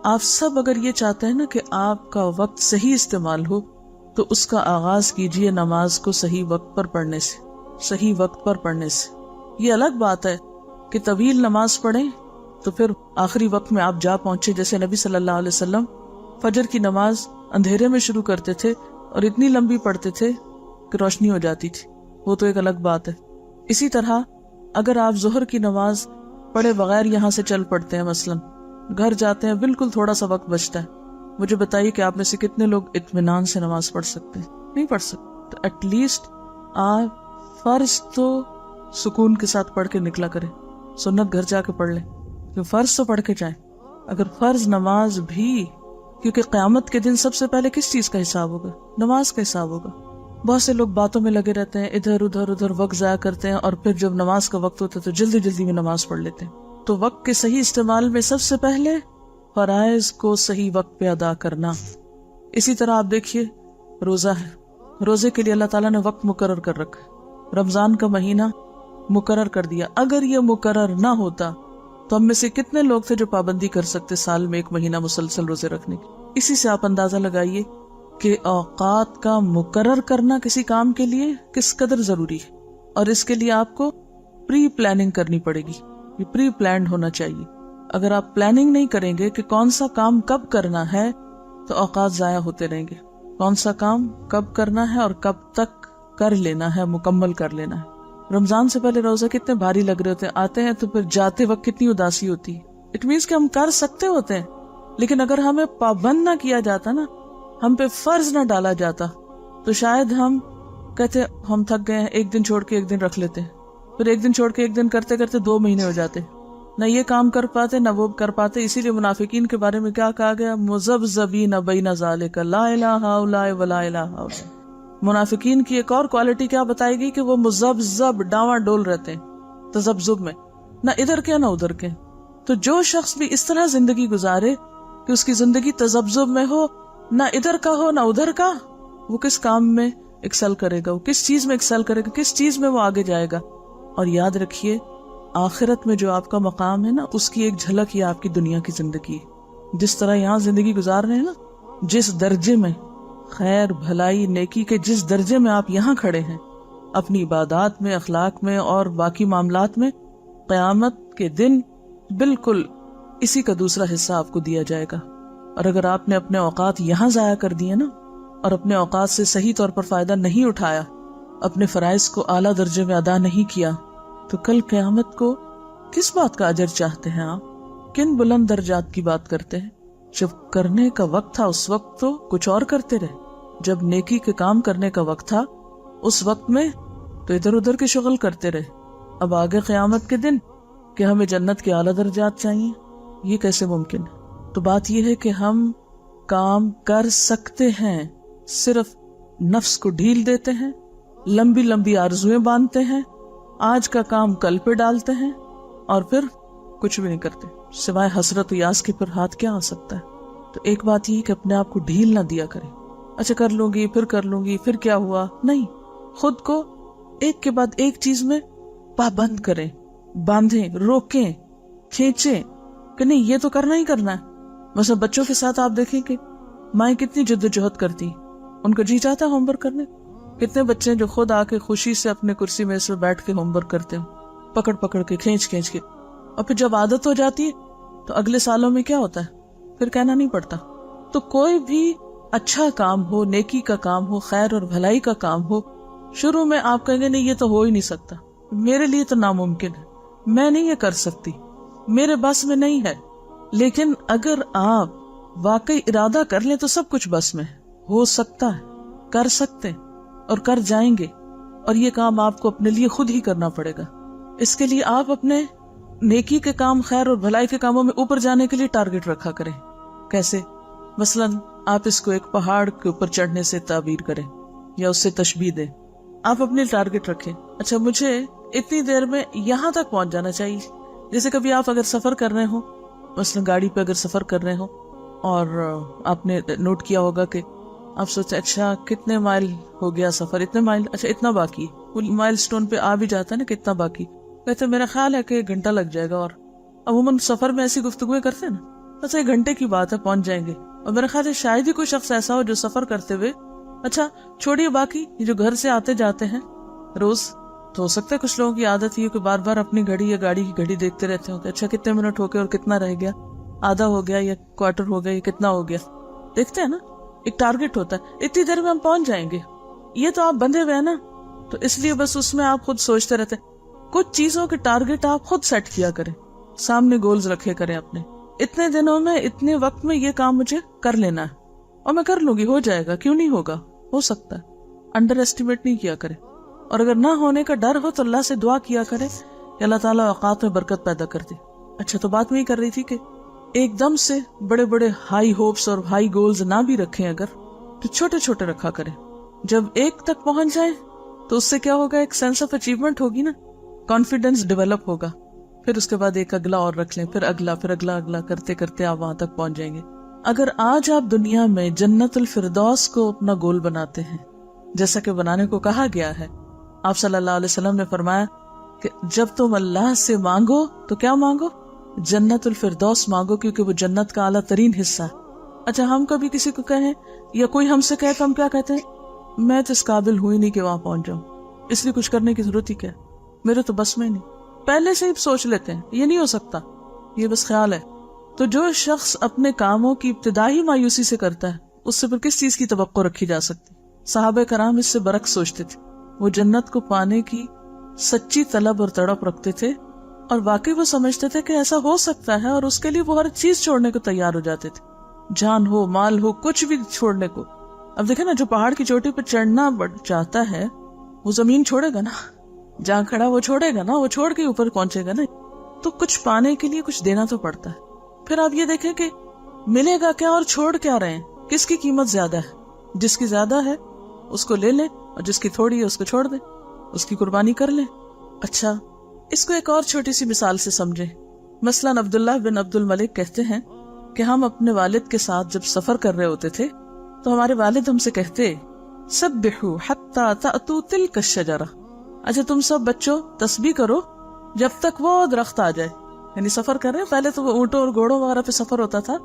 آپ سب اگر یہ چاہتے ہیں نا کہ آپ کا وقت صحیح استعمال ہو تو اس کا آغاز کیجئے نماز کو صحیح وقت پر پڑھنے سے، صحیح وقت پر پڑھنے سے. یہ الگ بات ہے کہ طویل نماز پڑھیں تو پھر آخری وقت میں آپ جا پہنچے. جیسے نبی صلی اللہ علیہ وسلم فجر کی نماز اندھیرے میں شروع کرتے تھے اور اتنی لمبی پڑھتے تھے کہ روشنی ہو جاتی تھی، وہ تو ایک الگ بات ہے. اسی طرح اگر آپ ظہر کی نماز پڑھے بغیر یہاں سے چل پڑتے ہیں، مثلا گھر جاتے ہیں، بالکل تھوڑا سا وقت بچتا ہے، مجھے بتائیے کہ آپ میں سے کتنے لوگ اطمینان سے نماز پڑھ سکتے ہیں؟ نہیں پڑھ سکتے. تو ایٹ لیسٹ آپ فرض تو سکون کے ساتھ پڑھ کے نکلا کریں، سنت گھر جا کے پڑھ لیں، کہ فرض تو پڑھ کے جائیں. اگر فرض نماز بھی، کیونکہ قیامت کے دن سب سے پہلے کس چیز کا حساب ہوگا؟ نماز کا حساب ہوگا. بہت سے لوگ باتوں میں لگے رہتے ہیں، ادھر ادھر وقت ضائع کرتے ہیں، اور پھر جب نماز کا وقت ہوتا ہے تو جلدی جلدی میں نماز پڑھ لیتے ہیں. تو وقت کے صحیح استعمال میں سب سے پہلے فرائض کو صحیح وقت پہ ادا کرنا. اسی طرح آپ دیکھیے روزہ ہے، روزے کے لیے اللہ تعالیٰ نے وقت مقرر کر رکھا ہے، رمضان کا مہینہ مقرر کر دیا. اگر یہ مقرر نہ ہوتا تو ہم میں سے کتنے لوگ تھے جو پابندی کر سکتے سال میں 1 مہینہ مسلسل روزے رکھنے کی؟ اسی سے آپ اندازہ لگائیے کہ اوقات کا مقرر کرنا کسی کام کے لیے کس قدر ضروری ہے. اور اس کے لیے آپ کو پری پلاننگ کرنی پڑے گی، یہ پری پلانڈ ہونا چاہیے. اگر آپ پلاننگ نہیں کریں گے کہ کون سا کام کب کرنا ہے تو اوقات ضائع ہوتے رہیں گے. کون سا کام کب کرنا ہے اور کب تک کر لینا ہے، مکمل کر لینا ہے. رمضان سے پہلے روزہ کتنے بھاری لگ رہے ہوتے ہیں، آتے ہیں تو پھر جاتے وقت کتنی اداسی ہوتی ہے. اٹ مینس کہ ہم کر سکتے ہوتے ہیں، لیکن اگر ہمیں پابند نہ کیا جاتا نا، ہم پہ فرض نہ ڈالا جاتا، تو شاید ہم کہتے ہم تھک گئے ہیں، 1 دن چھوڑ کے 1 دن رکھ لیتے ہیں، پھر 1 دن چھوڑ کے 1 دن کرتے کرتے 2 مہینے ہو جاتے، نہ یہ کام کر پاتے نہ وہ کر پاتے. اسی لیے منافقین کے بارے میں کیا کہا گیا؟ مذبذبین بین ذالک لا الہ الا ولا الہ الا. منافقین کی ایک اور کوالٹی کیا بتائی گئی؟ کہ وہ مذبذب، ڈاواں ڈول رہتے ہیں تذبذب میں، نہ ادھر کے نہ ادھر کے. تو جو شخص بھی اس طرح زندگی گزارے کہ اس کی زندگی تذبذب میں ہو، نہ ادھر کا ہو نہ ادھر کا، وہ کس کام میں ایکسل کرے گا؟ وہ کس چیز میں ایکسل کرے گا؟ کس چیز میں وہ آگے جائے گا؟ اور یاد رکھیے آخرت میں جو آپ کا مقام ہے نا، اس کی ایک جھلک یہ آپ کی دنیا کی زندگی ہے. جس طرح یہاں زندگی گزار رہے ہیں نا، جس درجے میں خیر بھلائی نیکی کے جس درجے میں آپ یہاں کھڑے ہیں اپنی عبادات میں، اخلاق میں اور باقی معاملات میں، قیامت کے دن بالکل اسی کا دوسرا حصہ آپ کو دیا جائے گا. اور اگر آپ نے اپنے اوقات یہاں ضائع کر دیے نا، اور اپنے اوقات سے صحیح طور پر فائدہ نہیں اٹھایا، اپنے فرائض کو اعلیٰ درجے میں ادا نہیں کیا، تو کل قیامت کو کس بات کا اجر چاہتے ہیں آپ؟ کن بلند درجات کی بات کرتے ہیں؟ جب کرنے کا وقت تھا اس وقت تو کچھ اور کرتے رہے، جب نیکی کے کام کرنے کا وقت تھا اس وقت میں تو ادھر ادھر کے شغل کرتے رہے. اب آگے قیامت کے دن کہ ہمیں جنت کے اعلیٰ درجات چاہیے، یہ کیسے ممکن ہے؟ تو بات یہ ہے کہ ہم کام کر سکتے ہیں، صرف نفس کو ڈھیل دیتے ہیں، لمبی لمبی آرزویں باندھتے ہیں، آج کا کام کل پہ ڈالتے ہیں، اور پھر کچھ بھی نہیں کرتے سوائے حسرت و یاس کے. پھر ہاتھ کیا آ سکتا ہے؟ تو ایک بات یہ کہ اپنے آپ کو ڈھیل نہ دیا کریں. اچھا کر لوں گی، پھر کر لوں گی، پھر کیا ہوا؟ نہیں، خود کو ایک کے بعد ایک چیز میں پابند کریں، باندھیں، روکیں، کھینچیں کہ نہیں یہ تو کرنا ہی کرنا ہے. مثلا بچوں کے ساتھ آپ دیکھیں کہ مائیں کتنی جد و جہد کرتی، ان کو جی چاہتا ہوم ورک کرنے، کتنے بچے ہیں جو خود آ کے خوشی سے اپنے کرسی میں سے بیٹھ کے ہوم ورک کرتے ہیں، پکڑ پکڑ کے، کھینچ کھینچ کے، اور پھر جب عادت ہو جاتی ہے تو اگلے سالوں میں کیا ہوتا ہے، پھر کہنا نہیں پڑتا۔ تو کوئی بھی اچھا کام ہو، نیکی کا کام ہو، خیر اور بھلائی کا کام ہو، شروع میں آپ کہیں گے نہیں یہ تو ہو ہی نہیں سکتا، میرے لیے تو ناممکن ہے، میں نہیں یہ کر سکتی، میرے بس میں نہیں ہے۔ لیکن اگر آپ واقعی ارادہ کر لیں تو سب کچھ بس میں ہو سکتا ہے، کر سکتے ہیں اور کر جائیں گے۔ اور یہ کام آپ کو اپنے لیے خود ہی کرنا پڑے گا۔ اس کے لیے آپ اپنے نیکی کے کام، خیر اور بھلائی کے کاموں میں اوپر جانے کے لیے ٹارگٹ رکھا کریں۔ کیسے؟ مثلاً آپ اس کو ایک پہاڑ کے اوپر چڑھنے سے تعبیر کریں یا اس سے تشبیہ دیں۔ آپ اپنے ٹارگٹ رکھیں، اچھا مجھے اتنی دیر میں یہاں تک پہنچ جانا چاہیے۔ جیسے کبھی آپ اگر سفر کر رہے ہوں، مثلاً گاڑی پہ اگر سفر کر رہے ہوں اور آپ نے نوٹ کیا ہوگا کہ آپ سوچتے اچھا کتنے مائل ہو گیا سفر، اتنے مائل، اچھا اتنا باقی، مائل سٹون پہ آ بھی جاتا ہے نا کتنا باقی، کہتے میرا خیال ہے کہ 1 گھنٹہ لگ جائے گا۔ اور عموماً سفر میں ایسی گفتگویں کرتے ہیں نا، بس 1 گھنٹے کی بات ہے پہنچ جائیں گے۔ اور میرا خیال ہے شاید ہی کوئی شخص ایسا ہو جو سفر کرتے ہوئے، اچھا چھوڑیے باقی جو گھر سے آتے جاتے ہیں روز، تو ہو سکتا ہے کچھ لوگوں کی عادت یہ کہ بار بار اپنی گھڑی یا گاڑی کی گھڑی دیکھتے رہتے ہیں، اچھا کتنے منٹ ہو گئے اور کتنا رہ گیا، آدھا ہو گیا یا کوارٹر ہو گیا یا کتنا ہو گیا، دیکھتے ہیں نا، ایک ٹارگٹ ہوتا ہے اتنی دیر میں ہم پہنچ جائیں گے۔ یہ تو آپ بندھے ہوئے ہیں نا، تو اس لیے بس اس میں آپ خود سوچتے رہتے ہیں۔ کچھ چیزوں کے ٹارگٹ آپ خود سیٹ کیا کریں، سامنے گولز رکھے کریں اپنے، اتنے دنوں میں اتنے وقت میں یہ کام مجھے کر لینا ہے اور میں کر لوں گی، ہو جائے گا، کیوں نہیں ہوگا، ہو سکتا ہے۔ انڈر ایسٹیمیٹ نہیں کیا کرے، اور اگر نہ ہونے کا ڈر ہو تو اللہ سے دعا کیا کرے کہ اللہ تعالیٰ اوقات میں برکت پیدا کر دے۔ اچھا تو بات میں یہ کر رہی تھی کہ ایک دم سے بڑے بڑے ہائی ہوپس اور ہائی گولز نہ بھی رکھیں، اگر تو چھوٹے چھوٹے رکھا کریں۔ جب 1 تک پہنچ جائیں تو اس سے کیا ہوگا، ایک سینس آف اچیومنٹ ہوگی نا، کانفیڈنس ڈیولپ ہوگا، پھر اس کے بعد ایک اگلا اور رکھ لیں، پھر اگلا، پھر اگلا، اگلا کرتے کرتے آپ وہاں تک پہنچ جائیں گے۔ اگر آج آپ دنیا میں جنت الفردوس کو اپنا گول بناتے ہیں، جیسا کہ بنانے کو کہا گیا ہے، آپ صلی اللہ علیہ وسلم نے فرمایا کہ جب تم اللہ سے مانگو تو کیا مانگو، جنت الفردوس مانگو، کیونکہ وہ جنت کا اعلیٰ ترین حصہ ہے۔ اچھا ہم کبھی کسی کو کہیں یا کوئی ہم سے کہے تو ہم کیا کہتے ہیں، میں تو اس قابل ہوئی نہیں کہ وہاں پہنچ جاؤں، اس لیے کچھ کرنے کی ضرورت ہی کیا، میرے تو بس میں نہیں، پہلے سے ہی سوچ لیتے ہیں یہ نہیں ہو سکتا، یہ بس خیال ہے۔ تو جو شخص اپنے کاموں کی ابتدائی مایوسی سے کرتا ہے، اس سے پھر کس چیز کی توقع رکھی جا سکتی؟ صحابہ کرام اس سے برعکس سوچتے تھے، وہ جنت کو پانے کی سچی طلب اور تڑپ رکھتے تھے، اور واقعی وہ سمجھتے تھے کہ ایسا ہو سکتا ہے، اور اس کے لیے وہ ہر چیز چھوڑنے کو تیار ہو جاتے تھے، جان ہو، مال ہو، کچھ بھی چھوڑنے کو۔ اب دیکھیں نا، جو پہاڑ کی چوٹی پہ چڑھنا چاہتا ہے وہ زمین چھوڑے گا نا، جہاں کھڑا وہ چھوڑے گا نا، وہ چھوڑ کے اوپر پہنچے گا نا۔ تو کچھ پانے کے لیے کچھ دینا تو پڑتا ہے۔ پھر آپ یہ دیکھیں کہ ملے گا کیا اور چھوڑ کیا رہے ہیں، کس کی قیمت زیادہ ہے؟ جس کی زیادہ ہے اس کو لے لیں، اور جس کی تھوڑی ہے اس کو چھوڑ دیں، اس کی قربانی کر لیں۔ اچھا اس کو ایک اور چھوٹی سی مثال سے سمجھیں۔ مثلاً عبداللہ بن عبد الملک کہتے ہیں کہ ہم اپنے والد کے ساتھ جب سفر کر رہے ہوتے تھے تو ہمارے والد ہم سے کہتے، سبحوا حتی تأتوا تلک الشجرہ، اچھا تم سب بچوں تسبیح کرو جب تک وہ درخت آ جائے۔ یعنی سفر کر رہے ہیں، پہلے تو وہ اونٹوں اور گھوڑوں وغیرہ پہ سفر ہوتا تھا،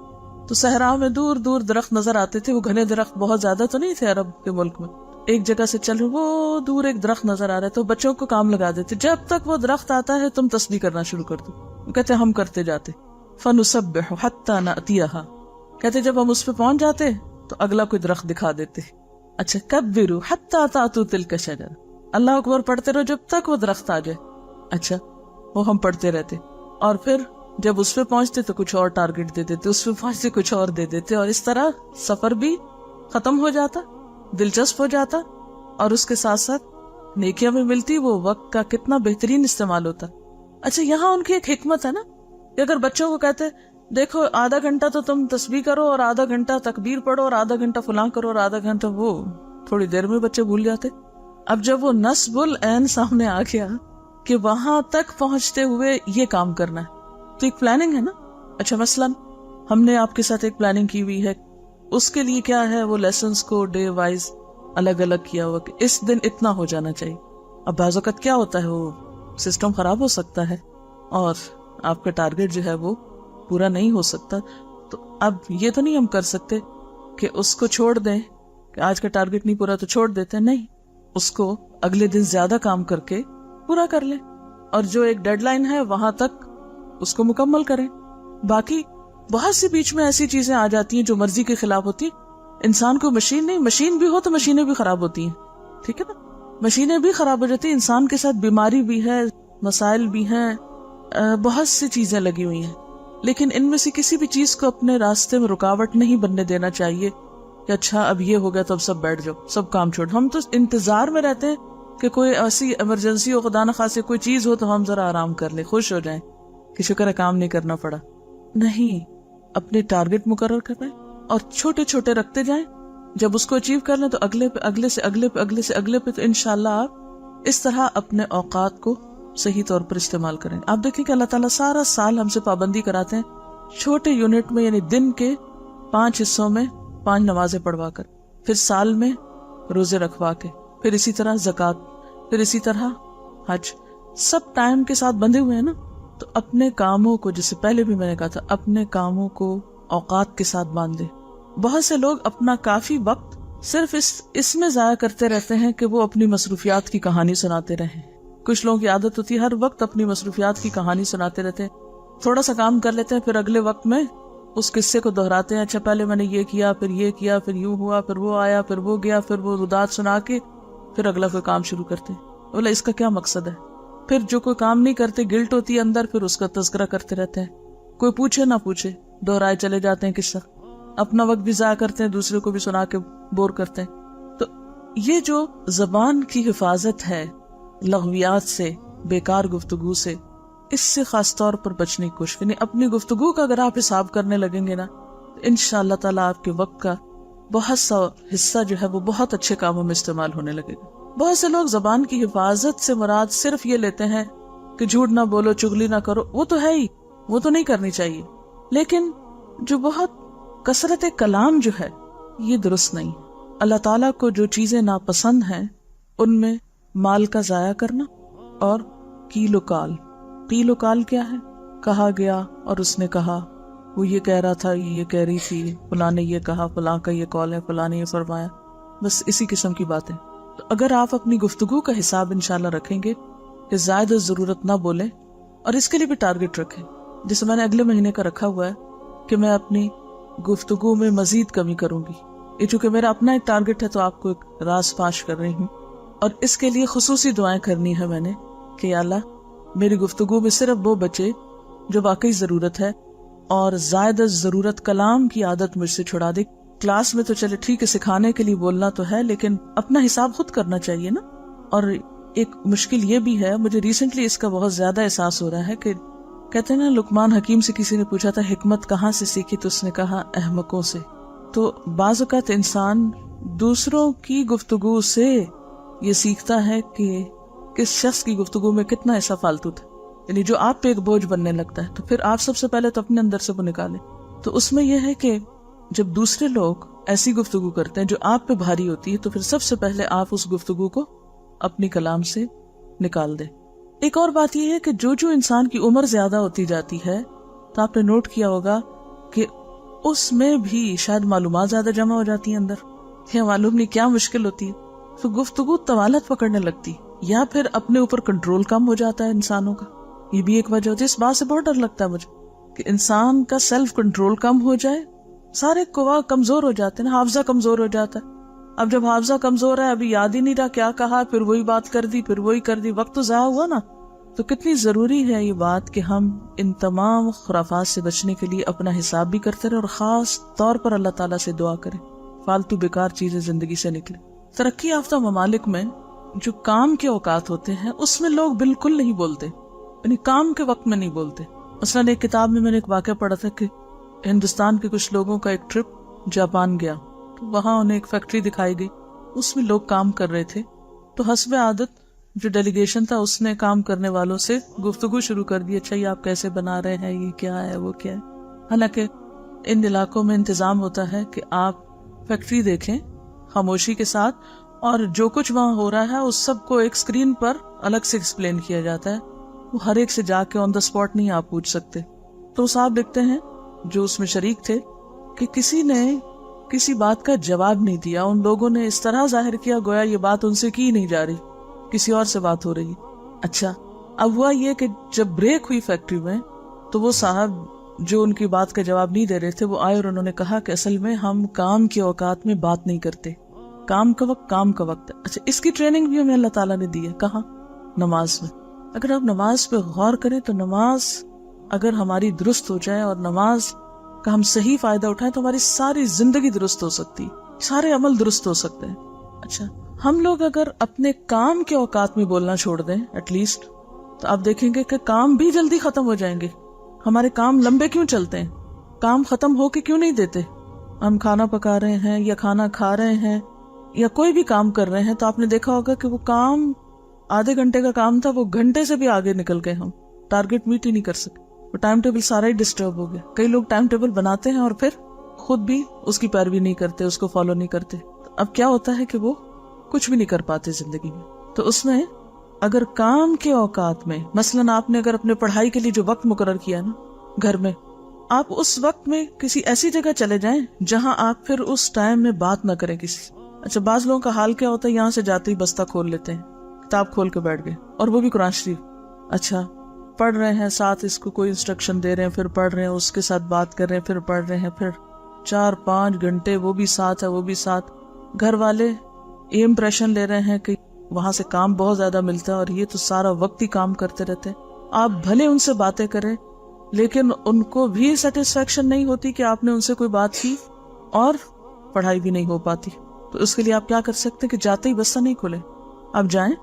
تو صحرا میں دور دور درخت نظر آتے تھے، وہ گھنے درخت بہت زیادہ تو نہیں تھے عرب کے ملک میں، ایک جگہ سے چل رہے وہ دور ایک درخت نظر آ رہا ہے، تو بچوں کو کام لگا دیتے، جب تک وہ درخت آتا ہے تم تسبیح کرنا شروع کر دو۔ وہ کہتے ہم کرتے جاتے، فنسبح حتی نأتیہا، کہتے جب ہم اس پہ پہنچ جاتے تو اگلا کوئی درخت دکھا دیتے۔ اچھا کبروا حتی تأتوا تلک الشجرہ، اللہ اکبر پڑھتے رہو جب تک وہ درخت آ جائے۔ اچھا وہ ہم پڑھتے رہتے، اور پھر جب اس پہ پہنچتے تو کچھ اور ٹارگٹ دے دیتے، اس پہ پہنچتے کچھ اور دے دیتے، اور اس طرح سفر بھی ختم ہو جاتا، دلچسپ ہو جاتا، اور اس کے ساتھ ساتھ نیکیاں بھی ملتی، وہ وقت کا کتنا بہترین استعمال ہوتا۔ اچھا یہاں ان کی ایک حکمت ہے نا، کہ اگر بچوں کو کہتے دیکھو آدھا گھنٹہ تو تم تسبیح کرو اور آدھا گھنٹہ تکبیر پڑھو اور آدھا گھنٹہ فلاں کرو اور آدھا گھنٹہ وہ، تھوڑی دیر میں بچے بھول جاتے۔ اب جب وہ نصب العین سامنے آ گیا کہ وہاں تک پہنچتے ہوئے یہ کام کرنا ہے، تو ایک پلاننگ ہے نا۔ اچھا مثلاً ہم نے آپ کے ساتھ ایک پلاننگ کی ہوئی ہے، اس کے لیے کیا ہے، وہ لیسنز کو ڈے وائز الگ الگ کیا ہوا کہ اس دن اتنا ہو جانا چاہیے۔ اب بعض اوقات کیا ہوتا ہے، وہ سسٹم خراب ہو سکتا ہے اور آپ کا ٹارگٹ جو ہے وہ پورا نہیں ہو سکتا، تو اب یہ تو نہیں ہم کر سکتے کہ اس کو چھوڑ دیں کہ آج کا ٹارگٹ نہیں پورا تو چھوڑ دیتے، نہیں، اس کو اگلے دن زیادہ کام کر کے پورا کر لیں، اور جو ایک ڈیڈ لائن ہے وہاں تک اس کو مکمل کریں. باقی بہت سی بیچ میں ایسی چیزیں آ جاتی ہیں جو مرضی کے خلاف ہوتی. انسان کو مشین نہیں، مشین بھی ہو تو مشینیں بھی خراب ہوتی ہیں، ٹھیک ہے نا، مشینیں بھی خراب ہو جاتی ہیں. انسان کے ساتھ بیماری بھی ہے، مسائل بھی ہیں، بہت سی چیزیں لگی ہوئی ہیں، لیکن ان میں سے کسی بھی چیز کو اپنے راستے میں رکاوٹ نہیں بننے دینا چاہیے کہ اچھا اب یہ ہو گیا تو اب سب بیٹھ جاؤ، سب کام چھوڑ. ہم تو انتظار میں رہتے ہیں کہ کوئی ایسی ایمرجنسی ہو، خدا نخواستہ کوئی چیز ہو تو ہم ذرا آرام کر لیں، خوش ہو جائیں کہ شکر ہے کام نہیں کرنا پڑا. نہیں، اپنے ٹارگٹ مقرر کریں اور چھوٹے چھوٹے رکھتے جائیں. جب اس کو اچیو کر لیں تو اگلے پہ، اگلے سے اگلے پہ، اگلے سے اگلے پہ، تو انشاءاللہ آپ اس طرح اپنے اوقات کو صحیح طور پر استعمال کریں. آپ دیکھیں کہ اللہ تعالیٰ سارا سال ہم سے پابندی کراتے ہیں چھوٹے یونٹ میں، یعنی دن کے 5 حصوں میں 5 نمازیں پڑھوا کر، پھر سال میں روزے رکھوا کے، پھر اسی طرح زکوٰۃ، پھر اسی طرح حج. سب ٹائم کے ساتھ بندھے ہوئے ہیں نا. تو اپنے کاموں کو، جس سے پہلے بھی میں نے کہا تھا، اپنے کاموں کو اوقات کے ساتھ باندھ دیں. بہت سے لوگ اپنا کافی وقت صرف اس میں ضائع کرتے رہتے ہیں کہ وہ اپنی مصروفیات کی کہانی سناتے رہیں. کچھ لوگوں کی عادت ہوتی ہے ہر وقت اپنی مصروفیات کی کہانی سناتے رہتے ہیں. تھوڑا سا کام کر لیتے ہیں، پھر اگلے وقت میں اس قصے کو دہراتے ہیں. اچھا پہلے میں نے یہ کیا، پھر یہ کیا، پھر یوں ہوا، پھر وہ آیا، پھر وہ گیا، پھر وہ رودات سنا کے پھر اگلا کوئی کام شروع کرتے ہیں. بولا اس کا کیا مقصد ہے؟ پھر جو کوئی کام نہیں کرتے، گلٹ ہوتی ہے اندر، پھر اس کا تذکرہ کرتے رہتے ہیں. کوئی پوچھے نہ پوچھے دہرائے چلے جاتے ہیں قصہ. اپنا وقت بھی ضائع کرتے ہیں، دوسرے کو بھی سنا کے بور کرتے ہیں. تو یہ جو زبان کی حفاظت ہے لغویات سے، بیکار گفتگو سے، اس سے خاص طور پر بچنے کی کوشش کریں. اپنی گفتگو کا اگر آپ حساب کرنے لگیں گے نا، تو انشاءاللہ تعالیٰ آپ کے وقت کا بہت سا حصہ جو ہے وہ بہت اچھے کاموں میں استعمال ہونے لگے گا. بہت سے لوگ زبان کی حفاظت سے مراد صرف یہ لیتے ہیں کہ جھوٹ نہ بولو، چغلی نہ کرو. وہ تو ہے ہی، وہ تو نہیں کرنی چاہیے، لیکن جو بہت کثرت کلام جو ہے یہ درست نہیں. اللہ تعالیٰ کو جو چیزیں ناپسند ہیں ان میں مال کا ضائع کرنا اور کیل و کال. قیل و کال کیا ہے؟ کہا گیا اور اس نے کہا، وہ یہ کہہ رہا تھا، یہ کہہ رہی تھی، فلاں نے یہ کہا، فلاں کا یہ قول ہے، فلاں نے یہ فرمایا، بس اسی قسم کی باتیں. تو اگر آپ اپنی گفتگو کا حساب انشاءاللہ رکھیں گے کہ زائد ضرورت نہ بولیں، اور اس کے لیے بھی ٹارگٹ رکھیں. جیسے میں نے اگلے مہینے کا رکھا ہوا ہے کہ میں اپنی گفتگو میں مزید کمی کروں گی. یہ چونکہ میرا اپنا ایک ٹارگٹ ہے تو آپ کو ایک راز فاش کر رہی ہوں، اور اس کے لیے خصوصی دعائیں کرنی ہے میں نے کہ یا اللہ میری گفتگو میں صرف وہ بچے جو واقعی ضرورت ہے، اور زائد ضرورت کلام کی عادت مجھ سے چھڑا دے. کلاس میں تو چلے ٹھیک ہے، سکھانے کے لیے بولنا تو ہے، لیکن اپنا حساب خود کرنا چاہیے نا. اور ایک مشکل یہ بھی ہے، مجھے ریسنٹلی اس کا بہت زیادہ احساس ہو رہا ہے کہ کہتے ہیں نا، لقمان حکیم سے کسی نے پوچھا تھا حکمت کہاں سے سیکھی، تو اس نے کہا احمقوں سے. تو بعض اوقات انسان دوسروں کی گفتگو سے یہ سیکھتا ہے کہ کس شخص کی گفتگو میں کتنا ایسا فالتو تھا، یعنی جو آپ پہ ایک بوجھ بننے لگتا ہے. تو پھر آپ سب سے پہلے تو اپنے اندر سے وہ نکالیں. تو اس میں یہ ہے کہ جب دوسرے لوگ ایسی گفتگو کرتے ہیں جو آپ پہ بھاری ہوتی ہے، تو پھر سب سے پہلے آپ اس گفتگو کو اپنی کلام سے نکال دیں. ایک اور بات یہ ہے کہ جو انسان کی عمر زیادہ ہوتی جاتی ہے، تو آپ نے نوٹ کیا ہوگا کہ اس میں بھی شاید معلومات زیادہ جمع ہو جاتی ہیں اندر، یا معلوم نہیں کیا مشکل ہوتی ہے، تو گفتگو طوالت پکڑنے لگتی، یا پھر اپنے اوپر کنٹرول کم ہو جاتا ہے انسانوں کا. یہ بھی ایک وجہ ہوتی ہے. اس بات سے بہت ڈر لگتا ہے مجھے کہ انسان کا سیلف کنٹرول کم ہو جائے. سارے قوا کمزور ہو جاتے ہیں، حافظہ کمزور ہو جاتا ہے. اب جب حافظہ کمزور ہے، ابھی یاد ہی نہیں رہا کیا کہا، پھر وہی بات کر دی، پھر وہی کر دی، وقت تو ضائع ہوا نا. تو کتنی ضروری ہے یہ بات کہ ہم ان تمام خرافات سے بچنے کے لیے اپنا حساب بھی کرتے رہیں، اور خاص طور پر اللہ تعالیٰ سے دعا کریں فالتو بیکار چیزیں زندگی سے نکلے. ترقی یافتہ ممالک میں جو کام کے اوقات ہوتے ہیں اس میں لوگ بالکل نہیں بولتے، یعنی کام کے وقت میں نہیں بولتے. مثلاً ایک کتاب میں نے ایک واقعہ پڑھا تھا کہ ہندوستان کے کچھ لوگوں کا ایک ٹرپ جاپان گیا، تو وہاں انہیں ایک فیکٹری دکھائی گئی، اس میں لوگ کام کر رہے تھے. تو حسب عادت جو ڈیلیگیشن تھا اس نے کام کرنے والوں سے گفتگو شروع کر دی، اچھا یہ آپ کیسے بنا رہے ہیں، یہ کیا ہے، وہ کیا ہے. حالانکہ ان علاقوں میں انتظام ہوتا ہے کہ آپ فیکٹری دیکھیں خاموشی کے ساتھ، اور جو کچھ وہاں ہو رہا ہے اس سب کو ایک سکرین پر الگ سے ایکسپلین کیا جاتا ہے. وہ ہر ایک سے جا کے آن دا اسپاٹ نہیں آپ پوچھ سکتے. تو صاحب لکھتے ہیں جو اس میں شریک تھے کہ کسی نے کسی بات کا جواب نہیں دیا. ان لوگوں نے اس طرح ظاہر کیا گویا یہ بات ان سے کی نہیں جا رہی, کسی اور سے بات ہو رہی. اچھا, اب ہوا یہ کہ جب بریک ہوئی فیکٹری میں تو وہ صاحب جو ان کی بات کا جواب نہیں دے رہے تھے وہ آئے اور انہوں نے کہا کہ اصل میں ہم کام کے اوقات میں بات نہیں کرتے, کام کا وقت کام کا وقت ہے. اچھا, اس کی ٹریننگ بھی ہمیں اللہ تعالیٰ نے دی ہے. کہاں؟ نماز میں. اگر آپ نماز پہ غور کریں تو نماز اگر ہماری درست ہو جائے اور نماز کا ہم صحیح فائدہ اٹھائیں تو ہماری ساری زندگی درست ہو سکتی, سارے عمل درست ہو سکتے ہیں. اچھا, ہم لوگ اگر اپنے کام کے اوقات میں بولنا چھوڑ دیں ایٹ لیسٹ, تو آپ دیکھیں گے کہ کام بھی جلدی ختم ہو جائیں گے. ہمارے کام لمبے کیوں چلتے ہیں؟ کام ختم ہو کے کیوں نہیں دیتے؟ ہم کھانا پکا رہے ہیں یا کھانا کھا رہے ہیں یا کوئی بھی کام کر رہے ہیں تو آپ نے دیکھا ہوگا کہ وہ کام آدھے گھنٹے کا کام تھا, وہ گھنٹے سے بھی آگے نکل گئے, ہم ٹارگٹ میٹ ہی نہیں کر سکے. وہ ٹائم ٹیبل سارا ہی ڈسٹرب ہو گیا. کئی لوگ ٹائم ٹیبل بناتے ہیں اور پھر خود بھی اس کی پیروی نہیں کرتے, اس کو فالو نہیں کرتے. اب کیا ہوتا ہے کہ وہ کچھ بھی نہیں کر پاتے زندگی میں. تو اس میں اگر کام کے اوقات میں مثلاً آپ نے اگر اپنے پڑھائی کے لیے جو وقت مقرر کیا نا گھر میں, آپ اس وقت میں کسی ایسی جگہ چلے جائیں جہاں آپ پھر اس ٹائم میں بات نہ کریں کسی. اچھا, بعض لوگوں کا حال کیا ہوتا ہے, یہاں سے جاتے ہی بستہ کھول لیتے ہیں, کتاب کھول کے بیٹھ گئے, اور وہ بھی قرآن شریف. اچھا, پڑھ رہے ہیں, ساتھ اس کو کوئی انسٹرکشن دے رہے ہیں, پھر پڑھ رہے ہیں, اس کے ساتھ بات کر رہے ہیں, پھر پڑھ رہے ہیں, پھر 4-5 گھنٹے وہ بھی ساتھ ہے, وہ بھی ساتھ. گھر والے یہ امپریشن لے رہے ہیں کہ وہاں سے کام بہت زیادہ ملتا ہے اور یہ تو سارا وقت ہی کام کرتے رہتے. آپ بھلے ان سے باتیں کریں لیکن ان کو بھی سیٹسفیکشن نہیں ہوتی کہ آپ نے ان سے کوئی بات کی, اور پڑھائی بھی نہیں ہو پاتی. تو اس کے لیے آپ کیا کر سکتے ہیں کہ جاتے ہی بستہ نہیں کھولیں, آپ جائیں,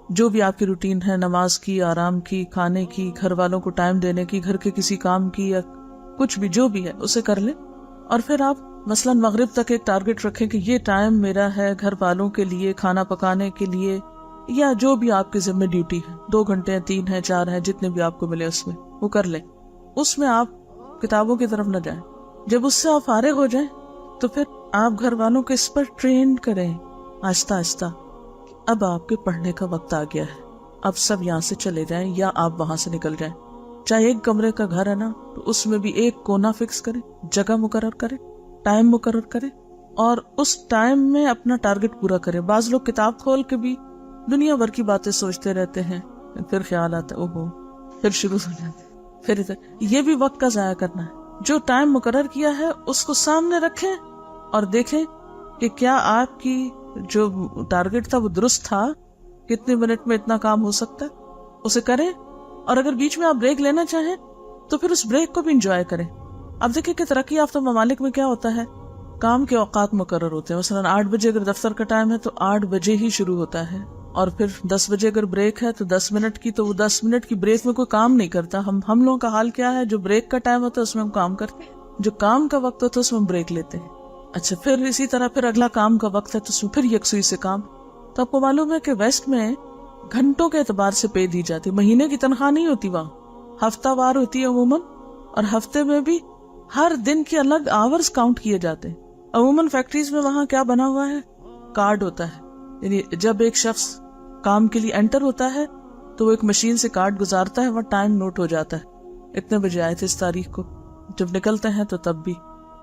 جو بھی آپ کی روٹین ہے, نماز کی, آرام کی, کھانے کی, گھر والوں کو ٹائم دینے کی, گھر کے کسی کام کی, یا کچھ بھی جو بھی ہے اسے کر لیں. اور پھر آپ مثلاً مغرب تک ایک ٹارگٹ رکھیں کہ یہ ٹائم میرا ہے گھر والوں کے لیے, کھانا پکانے کے لیے, یا جو بھی آپ کے ذمہ ڈیوٹی ہے, 2 گھنٹے ہیں, 3 ہیں, 4 ہیں, جتنے بھی آپ کو ملے اس میں وہ کر لیں. اس میں آپ کتابوں کی طرف نہ جائیں. جب اس سے آپ فارغ ہو جائیں تو پھر آپ گھر والوں کو اس پر ٹرین کریں آہستہ آہستہ. اب آپ کے پڑھنے کا وقت آ گیا ہے, اب سب یہاں سے چلے جائیں یا آپ وہاں سے نکل جائیں. چاہے ایک کمرے کا گھر ہے نا, تو اس میں بھی ایک کونا فکس کریں, جگہ مقرر کریں, ٹائم مقرر کریں, اور اس ٹائم میں اپنا ٹارگٹ پورا کریں. بعض لوگ کتاب کھول کے بھی دنیا بھر کی باتیں سوچتے رہتے ہیں, پھر خیال آتا ہے اوہو, پھر شروع ہو جاتے, پھر یہ بھی وقت کا ضائع کرنا ہے. جو ٹائم مقرر کیا ہے اس کو سامنے رکھیں اور دیکھیں کہ کیا آپ کی جو ٹارگٹ تھا وہ درست تھا, کتنے منٹ میں اتنا کام ہو سکتا ہے, اسے کریں. اور اگر بیچ میں آپ بریک لینا چاہیں تو پھر اس بریک کو بھی انجوائے کریں. اب دیکھیں کہ ترقی یافتہ ممالک میں کیا ہوتا ہے, کام کے اوقات مقرر ہوتے ہیں. مثلاً 8 بجے اگر دفتر کا ٹائم ہے تو 8 بجے ہی شروع ہوتا ہے, اور پھر 10 بجے اگر بریک ہے تو 10 منٹ کی, تو وہ 10 منٹ کی بریک میں کوئی کام نہیں کرتا. ہم لوگوں کا حال کیا ہے, جو بریک کا ٹائم ہوتا ہے اس میں ہم کام کرتے ہیں, جو کام کا وقت ہوتا ہے اس میں ہم بریک لیتے ہیں. اچھا, پھر اسی طرح پھر اگلا کام کا وقت ہے تو اس میں پھر یکسوئی سے کام. تو آپ کو معلوم ہے کہ ویسٹ میں گھنٹوں کے اعتبار سے پے دی جاتی, مہینے کی تنخواہ نہیں ہوتی, وہاں ہفتہ وار ہوتی ہے عموماً, اور ہفتے میں بھی ہر دن کے الگ آورز کاؤنٹ کیے جاتے ہیں. عموماً فیکٹریز میں وہاں کیا بنا ہوا ہے, کارڈ ہوتا ہے, یعنی جب ایک شخص کام کے لیے انٹر ہوتا ہے تو وہ ایک مشین سے کارڈ گزارتا ہے, وہ ٹائم نوٹ ہو جاتا ہے, اتنے بجے آئے تھے اس تاریخ کو. جب نکلتے ہیں تو تب بھی,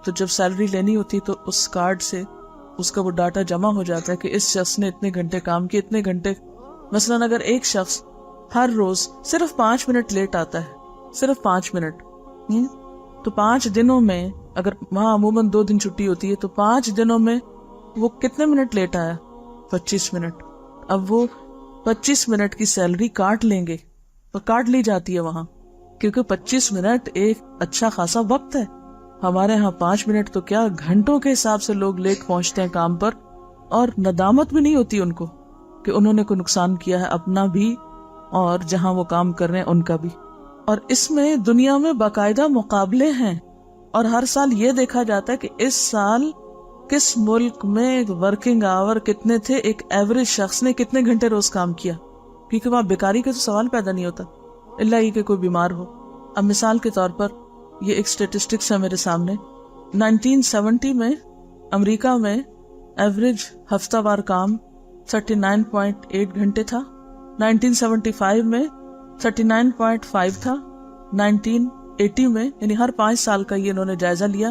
تو جب سیلری لینی ہوتی تو اس کارڈ سے اس کا وہ ڈاٹا جمع ہو جاتا ہے کہ اس شخص نے اتنے گھنٹے کام کیے, اتنے گھنٹے. مثلاً اگر ایک شخص ہر روز صرف 5 منٹ لیٹ آتا ہے, صرف 5 منٹ, تو 5 دنوں میں, اگر وہاں عموماً 2 دن چھٹی ہوتی ہے, تو 5 دنوں میں وہ کتنے منٹ لیٹ آیا, 25 منٹ. اب وہ 25 منٹ کی سیلری کاٹ لیں گے, اور کاٹ لی جاتی ہے وہاں, کیونکہ 25 منٹ ایک اچھا خاصا وقت ہے. ہمارے ہاں 5 منٹ تو کیا گھنٹوں کے حساب سے لوگ لیٹ پہنچتے ہیں کام پر, اور ندامت بھی نہیں ہوتی ان کو کہ انہوں نے کوئی نقصان کیا ہے, اپنا بھی اور جہاں وہ کام کر رہے ہیں ان کا بھی. اور اس میں دنیا میں باقاعدہ مقابلے ہیں, اور ہر سال یہ دیکھا جاتا ہے کہ اس سال کس ملک میں ورکنگ آور کتنے تھے, ایک ایوریج شخص نے کتنے گھنٹے روز کام کیا, کیونکہ وہاں بیکاری کا تو سوال پیدا نہیں ہوتا اللہ یہ کہ کوئی بیمار ہو. اب مثال کے طور پر یہ ایک اسٹیٹسٹکس ہے میرے سامنے, 1970 میں امریکہ میں ایوریج ہفتہ وار کام 39.8 گھنٹے تھا, 1975 میں 39.5 تھا, 1980 میں, یعنی ہر 5 سال کا یہ انہوں نے جائزہ لیا,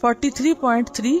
43.3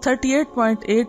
38.8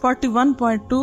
41.2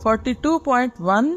42.1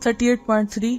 38.3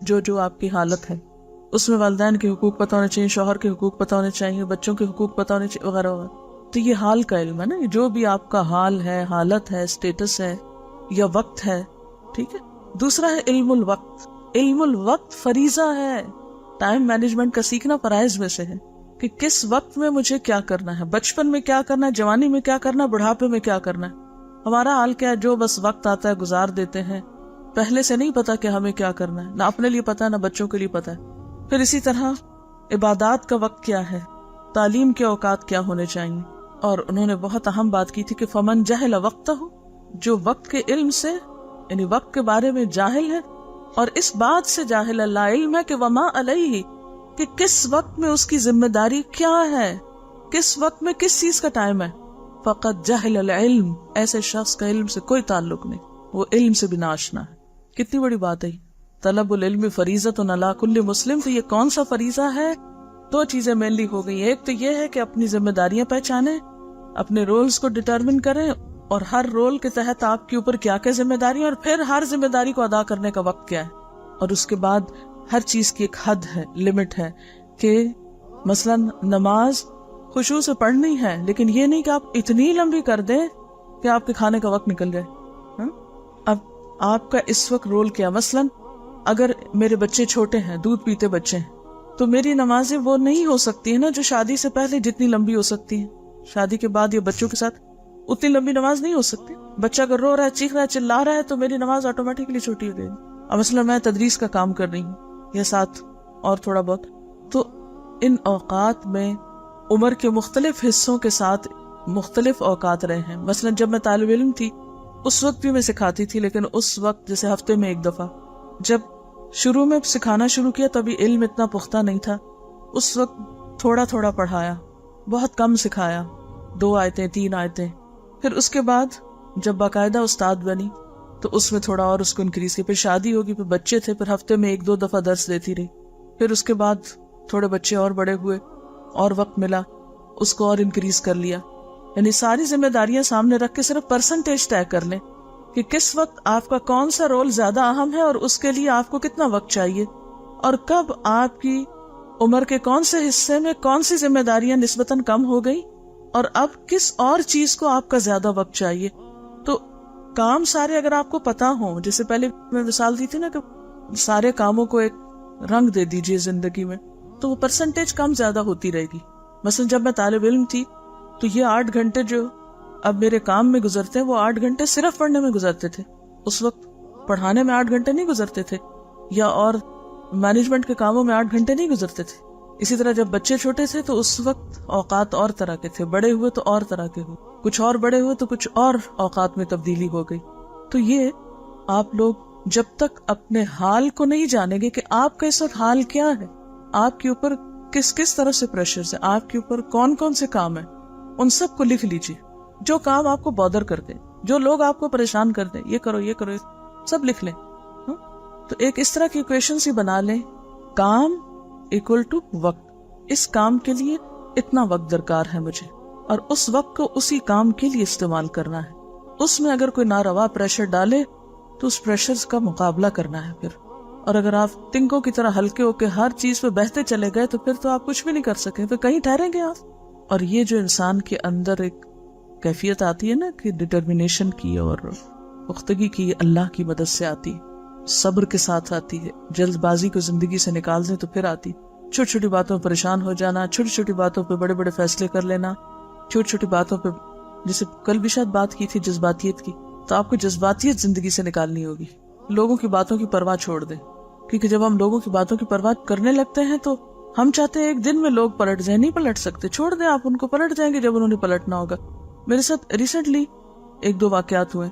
جو آپ کی حالت ہے اس میں والدین کے حقوق پتہ ہونے چاہیے، شوہر کے حقوق پتہ ہونے چاہیے، بچوں کے حقوق پتہ ہونے چاہیے، وغیرہ وغیرہ. تو یہ حال کا علم ہے نا، جو بھی آپ کا حال ہے، حالت ہے، اسٹیٹس ہے یا وقت ہے. ٹھیک ہے. دوسرا ہے علم الوقت. علم الوقت فریضہ ہے. ٹائم مینجمنٹ کا سیکھنا فرائض میں سے ہے کہ کس وقت میں مجھے کیا کرنا ہے، بچپن میں کیا کرنا ہے، جوانی میں کیا کرنا ہے، بڑھاپے میں کیا کرنا ہے. ہمارا حال کیا ہے، جو بس وقت آتا ہے گزار دیتے ہیں. پہلے سے نہیں پتا کہ ہمیں کیا کرنا ہے، نہ اپنے لیے پتا ہے نہ بچوں کے لیے پتا ہے. پھر اسی طرح عبادات کا وقت کیا ہے، تعلیم کے اوقات کیا ہونے چاہیے. اور انہوں نے بہت اہم بات کی تھی کہ فمن جہل وقتہ، جو وقت کے علم سے یعنی وقت کے بارے میں جاہل ہے اور اس بات سے جاہل لا علم ہے کہ وما علیہ، کہ کس وقت میں اس کی ذمہ داری کیا ہے، کس وقت میں کس چیز کا ٹائم ہے. فقط جہل العلم، ایسے شخص کا علم سے کوئی تعلق نہیں، وہ علم سے بھی ناشنا ہے. کتنی بڑی بات ہے. طلب العلم فریضۃ علی کل مسلم. تو یہ کون سا فریضہ ہے؟ دو چیزیں مینلی ہو گئی. ایک تو یہ ہے کہ اپنی ذمہ داریاں پہچانیں، اپنے رولز کو ڈٹرمن کریں اور ہر رول کے تحت آپ کے اوپر کیا کیا ذمہ داری، اور پھر ہر ذمہ داری کو ادا کرنے کا وقت کیا ہے. اور اس کے بعد ہر چیز کی ایک حد ہے، لمٹ ہے، کہ مثلا نماز خشوع سے پڑھنی ہے، لیکن یہ نہیں کہ آپ اتنی لمبی کر دیں کہ آپ کے کھانے کا وقت نکل جائے. اب آپ کا اس وقت رول کیا؟ مثلا اگر میرے بچے چھوٹے ہیں، دودھ پیتے بچے ہیں، تو میری نمازیں وہ نہیں ہو سکتی ہیں نا جو شادی سے پہلے جتنی لمبی ہو سکتی ہیں. شادی کے بعد یا بچوں کے ساتھ اتنی لمبی نماز نہیں ہو سکتی. بچہ اگر رو رہا ہے، چیخ رہا ہے، چلا رہا ہے، تو میری نماز آٹومیٹکلی چھوٹی ہو گئی. اب مثلا میں تدریس کا کام کر رہی ہوں یا ساتھ اور تھوڑا بہت، تو ان اوقات میں عمر کے مختلف حصوں کے ساتھ مختلف اوقات رہے ہیں. مثلا جب میں طالب علم تھی اس وقت بھی میں سکھاتی تھی، لیکن اس وقت جیسے ہفتے میں ایک دفعہ. جب شروع میں سکھانا شروع کیا تبھی علم اتنا پختہ نہیں تھا، اس وقت تھوڑا تھوڑا پڑھایا، بہت کم سکھایا، 2 آیتیں 3 آیتیں. پھر اس کے بعد جب باقاعدہ استاد بنی تو اس میں تھوڑا اور اس کو انکریز کیا. پھر شادی ہوگی، پھر بچے تھے، پھر ہفتے میں 1-2 دفعہ درس دیتی رہی. پھر اس کے بعد تھوڑے بچے اور بڑے ہوئے اور وقت ملا، اس کو اور انکریز کر لیا. یعنی ساری ذمہ داریاں سامنے رکھ کے صرف پرسنٹیج طے کر لیں کہ کس وقت آپ کا کون سا رول زیادہ اہم ہے اور اس کے لیے آپ کو کتنا وقت چاہیے، اور کب آپ کی عمر کے کون سے حصے میں کون سی ذمہ داریاں نسبتاً کم ہو گئی اور اب کس اور چیز کو آپ کا زیادہ وقت چاہیے. تو کام سارے اگر آپ کو پتا ہوں، جیسے پہلے میں مثال دی تھی نا کہ سارے کاموں کو ایک رنگ دے دیجئے زندگی میں، تو وہ پرسنٹیج کم زیادہ ہوتی رہے گی. مثلا جب میں طالب علم تھی تو یہ 8 گھنٹے جو اب میرے کام میں گزرتے ہیں وہ 8 گھنٹے صرف پڑھنے میں گزرتے تھے. اس وقت پڑھانے میں 8 گھنٹے نہیں گزرتے تھے، یا اور مینجمنٹ کے کاموں میں 8 گھنٹے نہیں گزرتے تھے. اسی طرح جب بچے چھوٹے تھے تو اس وقت اوقات اور طرح کے تھے، بڑے ہوئے تو اور طرح کے ہوئے، کچھ اور بڑے ہوئے تو کچھ اور اوقات میں تبدیلی ہو گئی. تو یہ آپ لوگ جب تک اپنے حال کو نہیں جانیں گے کہ آپ کا اس وقت حال کیا ہے، آپ کے اوپر کس کس طرح سے پریشرز ہیں، آپ کے اوپر کون کون سے کام ہیں، ان سب کو لکھ لیجیے. جو کام آپ کو بادر کر دیں، جو لوگ آپ کو پریشان کر دیں، یہ کرو یہ کرو، سب لکھ لیں. تو ایک اس طرح کی ایکویشن سی بنا لیں، کام ایکول ٹو وقت. اس کام کے لیے اتنا وقت درکار ہے مجھے، اور اس وقت کو اسی کام کے لیے استعمال کرنا ہے. اس میں اگر کوئی ناروا پریشر ڈالے تو اس پریشر کا مقابلہ کرنا ہے پھر. اور اگر آپ تنکوں کی طرح ہلکے ہو کے ہر چیز پہ بہتے چلے گئے تو پھر تو آپ کچھ بھی نہیں کر سکے، پھر کہیں ٹھہریں گے آپ. اور یہ جو انسان کے اندر ایک کیفیت آتی ہے نا کہ ڈٹرمینیشن کی اور پختگی کی، اللہ کی مدد سے آتی، صبر کے ساتھ آتی ہے. جلد بازی کو زندگی سے نکال دیں تو پھر آتی. چھوٹی چھوٹی باتوں میں پریشان ہو جانا، چھوٹی چھوٹی باتوں پہ بڑے بڑے فیصلے کر لینا، چھوٹی چھوٹی باتوں پہ، جیسے کل بھی شاید بات کی تھی جذباتیت کی، تو آپ کو جذباتیت زندگی سے نکالنی ہوگی. لوگوں کی باتوں کی پرواہ چھوڑ دیں، کیونکہ جب ہم لوگوں کی باتوں کی پرواہ کرنے لگتے ہیں تو ہم چاہتے ہیں ایک دن میں لوگ پلٹ جائیں. نہیں پلٹ سکتے، چھوڑ دیں، آپ ان کو پلٹ جائیں گے جب انہوں نے پلٹنا ہوگا. میرے ساتھ ریسنٹلی 1-2 واقعات ہوئے.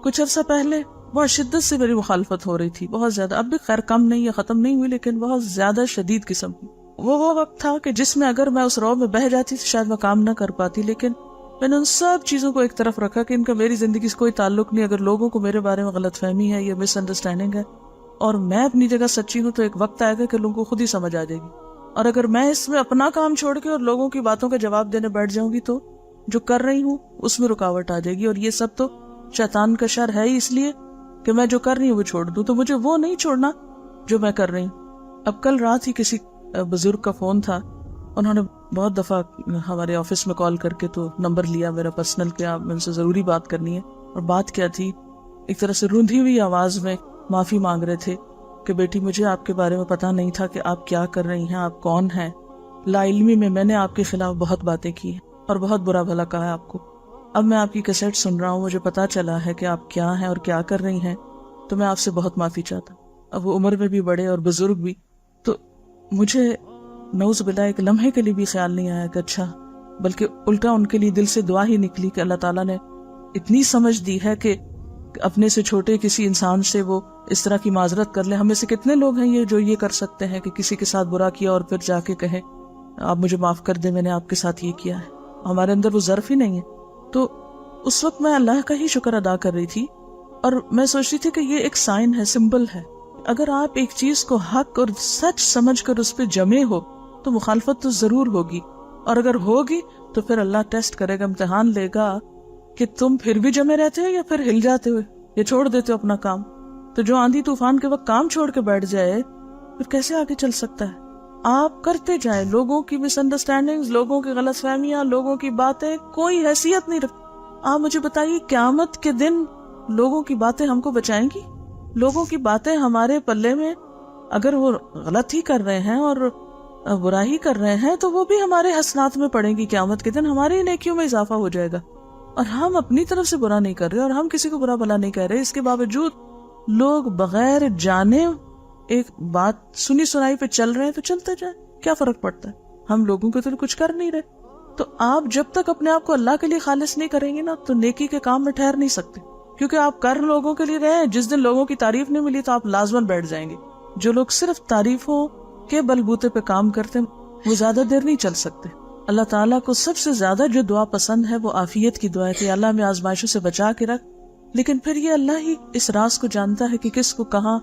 کچھ عرصہ پہلے بہت شدت سے میری مخالفت ہو رہی تھی، بہت زیادہ. اب بھی خیر کم نہیں یا ختم نہیں ہوئی، لیکن بہت زیادہ شدید قسم کی. وہ وقت تھا کہ جس میں اگر میں اس رو میں بہہ جاتی تو شاید میں کام نہ کر پاتی، لیکن میں نے ان سب چیزوں کو ایک طرف رکھا کہ ان کا میری زندگی سے کوئی تعلق نہیں. اگر لوگوں کو میرے بارے میں غلط فہمی ہے یا مس انڈرسٹینڈنگ ہے اور میں اپنی جگہ سچی ہوں، تو ایک وقت آئے گا کہ لوگوں کو خود ہی سمجھ آ جائے گی. اور اگر میں اس میں اپنا کام چھوڑ کے اور لوگوں کی باتوں کا جواب دینے بیٹھ جاؤں گی تو جو کر رہی ہوں اس میں رکاوٹ آ جائے گی. اور یہ سب تو شیطان کا شر ہے ہی، اس لیے کہ میں جو کر رہی ہوں وہ چھوڑ دوں. تو مجھے وہ نہیں چھوڑنا جو میں کر رہی ہوں. اب کل رات ہی کسی بزرگ کا فون تھا, انہوں نے بہت دفعہ ہمارے آفس میں کال کر کے تو نمبر لیا میرا پرسنل کہ آپ ان سے ضروری بات کرنی ہے. اور بات کیا تھی, ایک طرح سے روندھی ہوئی آواز میں معافی مانگ رہے تھے کہ بیٹی مجھے آپ کے بارے میں پتا نہیں تھا کہ آپ کیا کر رہی ہیں, آپ کون ہیں. لا علمی میں نے آپ کے خلاف بہت باتیں کی ہیں اور بہت برا بھلا کہا ہے آپ کو. اب میں آپ کی کیسٹ سن رہا ہوں, مجھے پتا چلا ہے کہ آپ کیا ہیں اور کیا کر رہی ہیں, تو میں آپ سے بہت معافی چاہتا ہوں. اب وہ عمر میں بھی بڑے اور بزرگ بھی, تو مجھے نعوذ باللہ ایک لمحے کے لیے بھی خیال نہیں آیا کہ اچھا, بلکہ الٹا ان کے لیے دل سے دعا ہی نکلی کہ اللہ تعالیٰ نے اتنی سمجھ دی ہے کہ اپنے سے چھوٹے کسی انسان سے وہ اس طرح کی معذرت کر لے. ہمیں سے کتنے لوگ ہیں یہ جو یہ کر سکتے ہیں کہ کسی کے ساتھ برا کیا اور پھر جا کے کہیں آپ مجھے معاف کر دیں, میں نے آپ کے ساتھ یہ کیا ہے. ہمارے اندر وہ ظرف ہی نہیں ہے. تو اس وقت میں اللہ کا ہی شکر ادا کر رہی تھی اور میں سوچ رہی تھی کہ یہ ایک سائن ہے, سمبل ہے. اگر آپ ایک چیز کو حق اور سچ سمجھ کر اس پہ جمے ہو تو مخالفت تو ضرور ہوگی, اور اگر ہوگی تو پھر اللہ ٹیسٹ کرے گا, امتحان لے گا کہ تم پھر بھی جمے رہتے ہو یا پھر ہل جاتے ہو یا چھوڑ دیتے ہو اپنا کام. تو جو آندھی طوفان کے وقت کام چھوڑ کے بیٹھ جائے پھر کیسے آگے چل سکتا ہے؟ آپ کرتے جائیں, لوگوں کی مس انڈرسٹینڈنگ, لوگوں کی غلط فہمیاں, لوگوں کی باتیں کوئی حیثیت نہیں رکھتی. آپ مجھے بتائیے قیامت کے دن لوگوں کی باتیں ہم کو بچائیں گی؟ لوگوں کی باتیں ہمارے پلے میں اگر وہ غلط ہی کر رہے ہیں اور برائی کر رہے ہیں تو وہ بھی ہمارے حسنات میں پڑیں گی. قیامت کے دن ہماری نیکیوں میں اضافہ ہو جائے گا, اور ہم اپنی طرف سے برا نہیں کر رہے اور ہم کسی کو برا بھلا نہیں کہہ رہے. اس کے باوجود لوگ بغیر جانے ایک بات سنی سنائی پہ چل رہے ہیں تو چلتے جائیں, کیا فرق پڑتا ہے؟ ہم لوگوں کے تو کچھ کر نہیں رہے. تو آپ جب تک اپنے آپ کو اللہ کے لیے خالص نہیں کریں گے نا تو نیکی کے کام میں ٹھہر نہیں سکتے, کیونکہ آپ کر لوگوں کے لیے رہے ہیں. جس دن لوگوں کی تعریف نہیں ملی تو آپ لازماً بیٹھ جائیں گے. جو لوگ صرف تعریفوں کے بلبوتے پہ کام کرتے وہ زیادہ دیر نہیں چل سکتے. اللہ تعالیٰ کو سب سے زیادہ جو دعا پسند ہے وہ عافیت کی دعا ہے کہ اللہ میں آزمائشوں سے بچا کے رکھ. لیکن پھر یہ اللہ ہی اس راز کو جانتا ہے کہ کس کو کہاں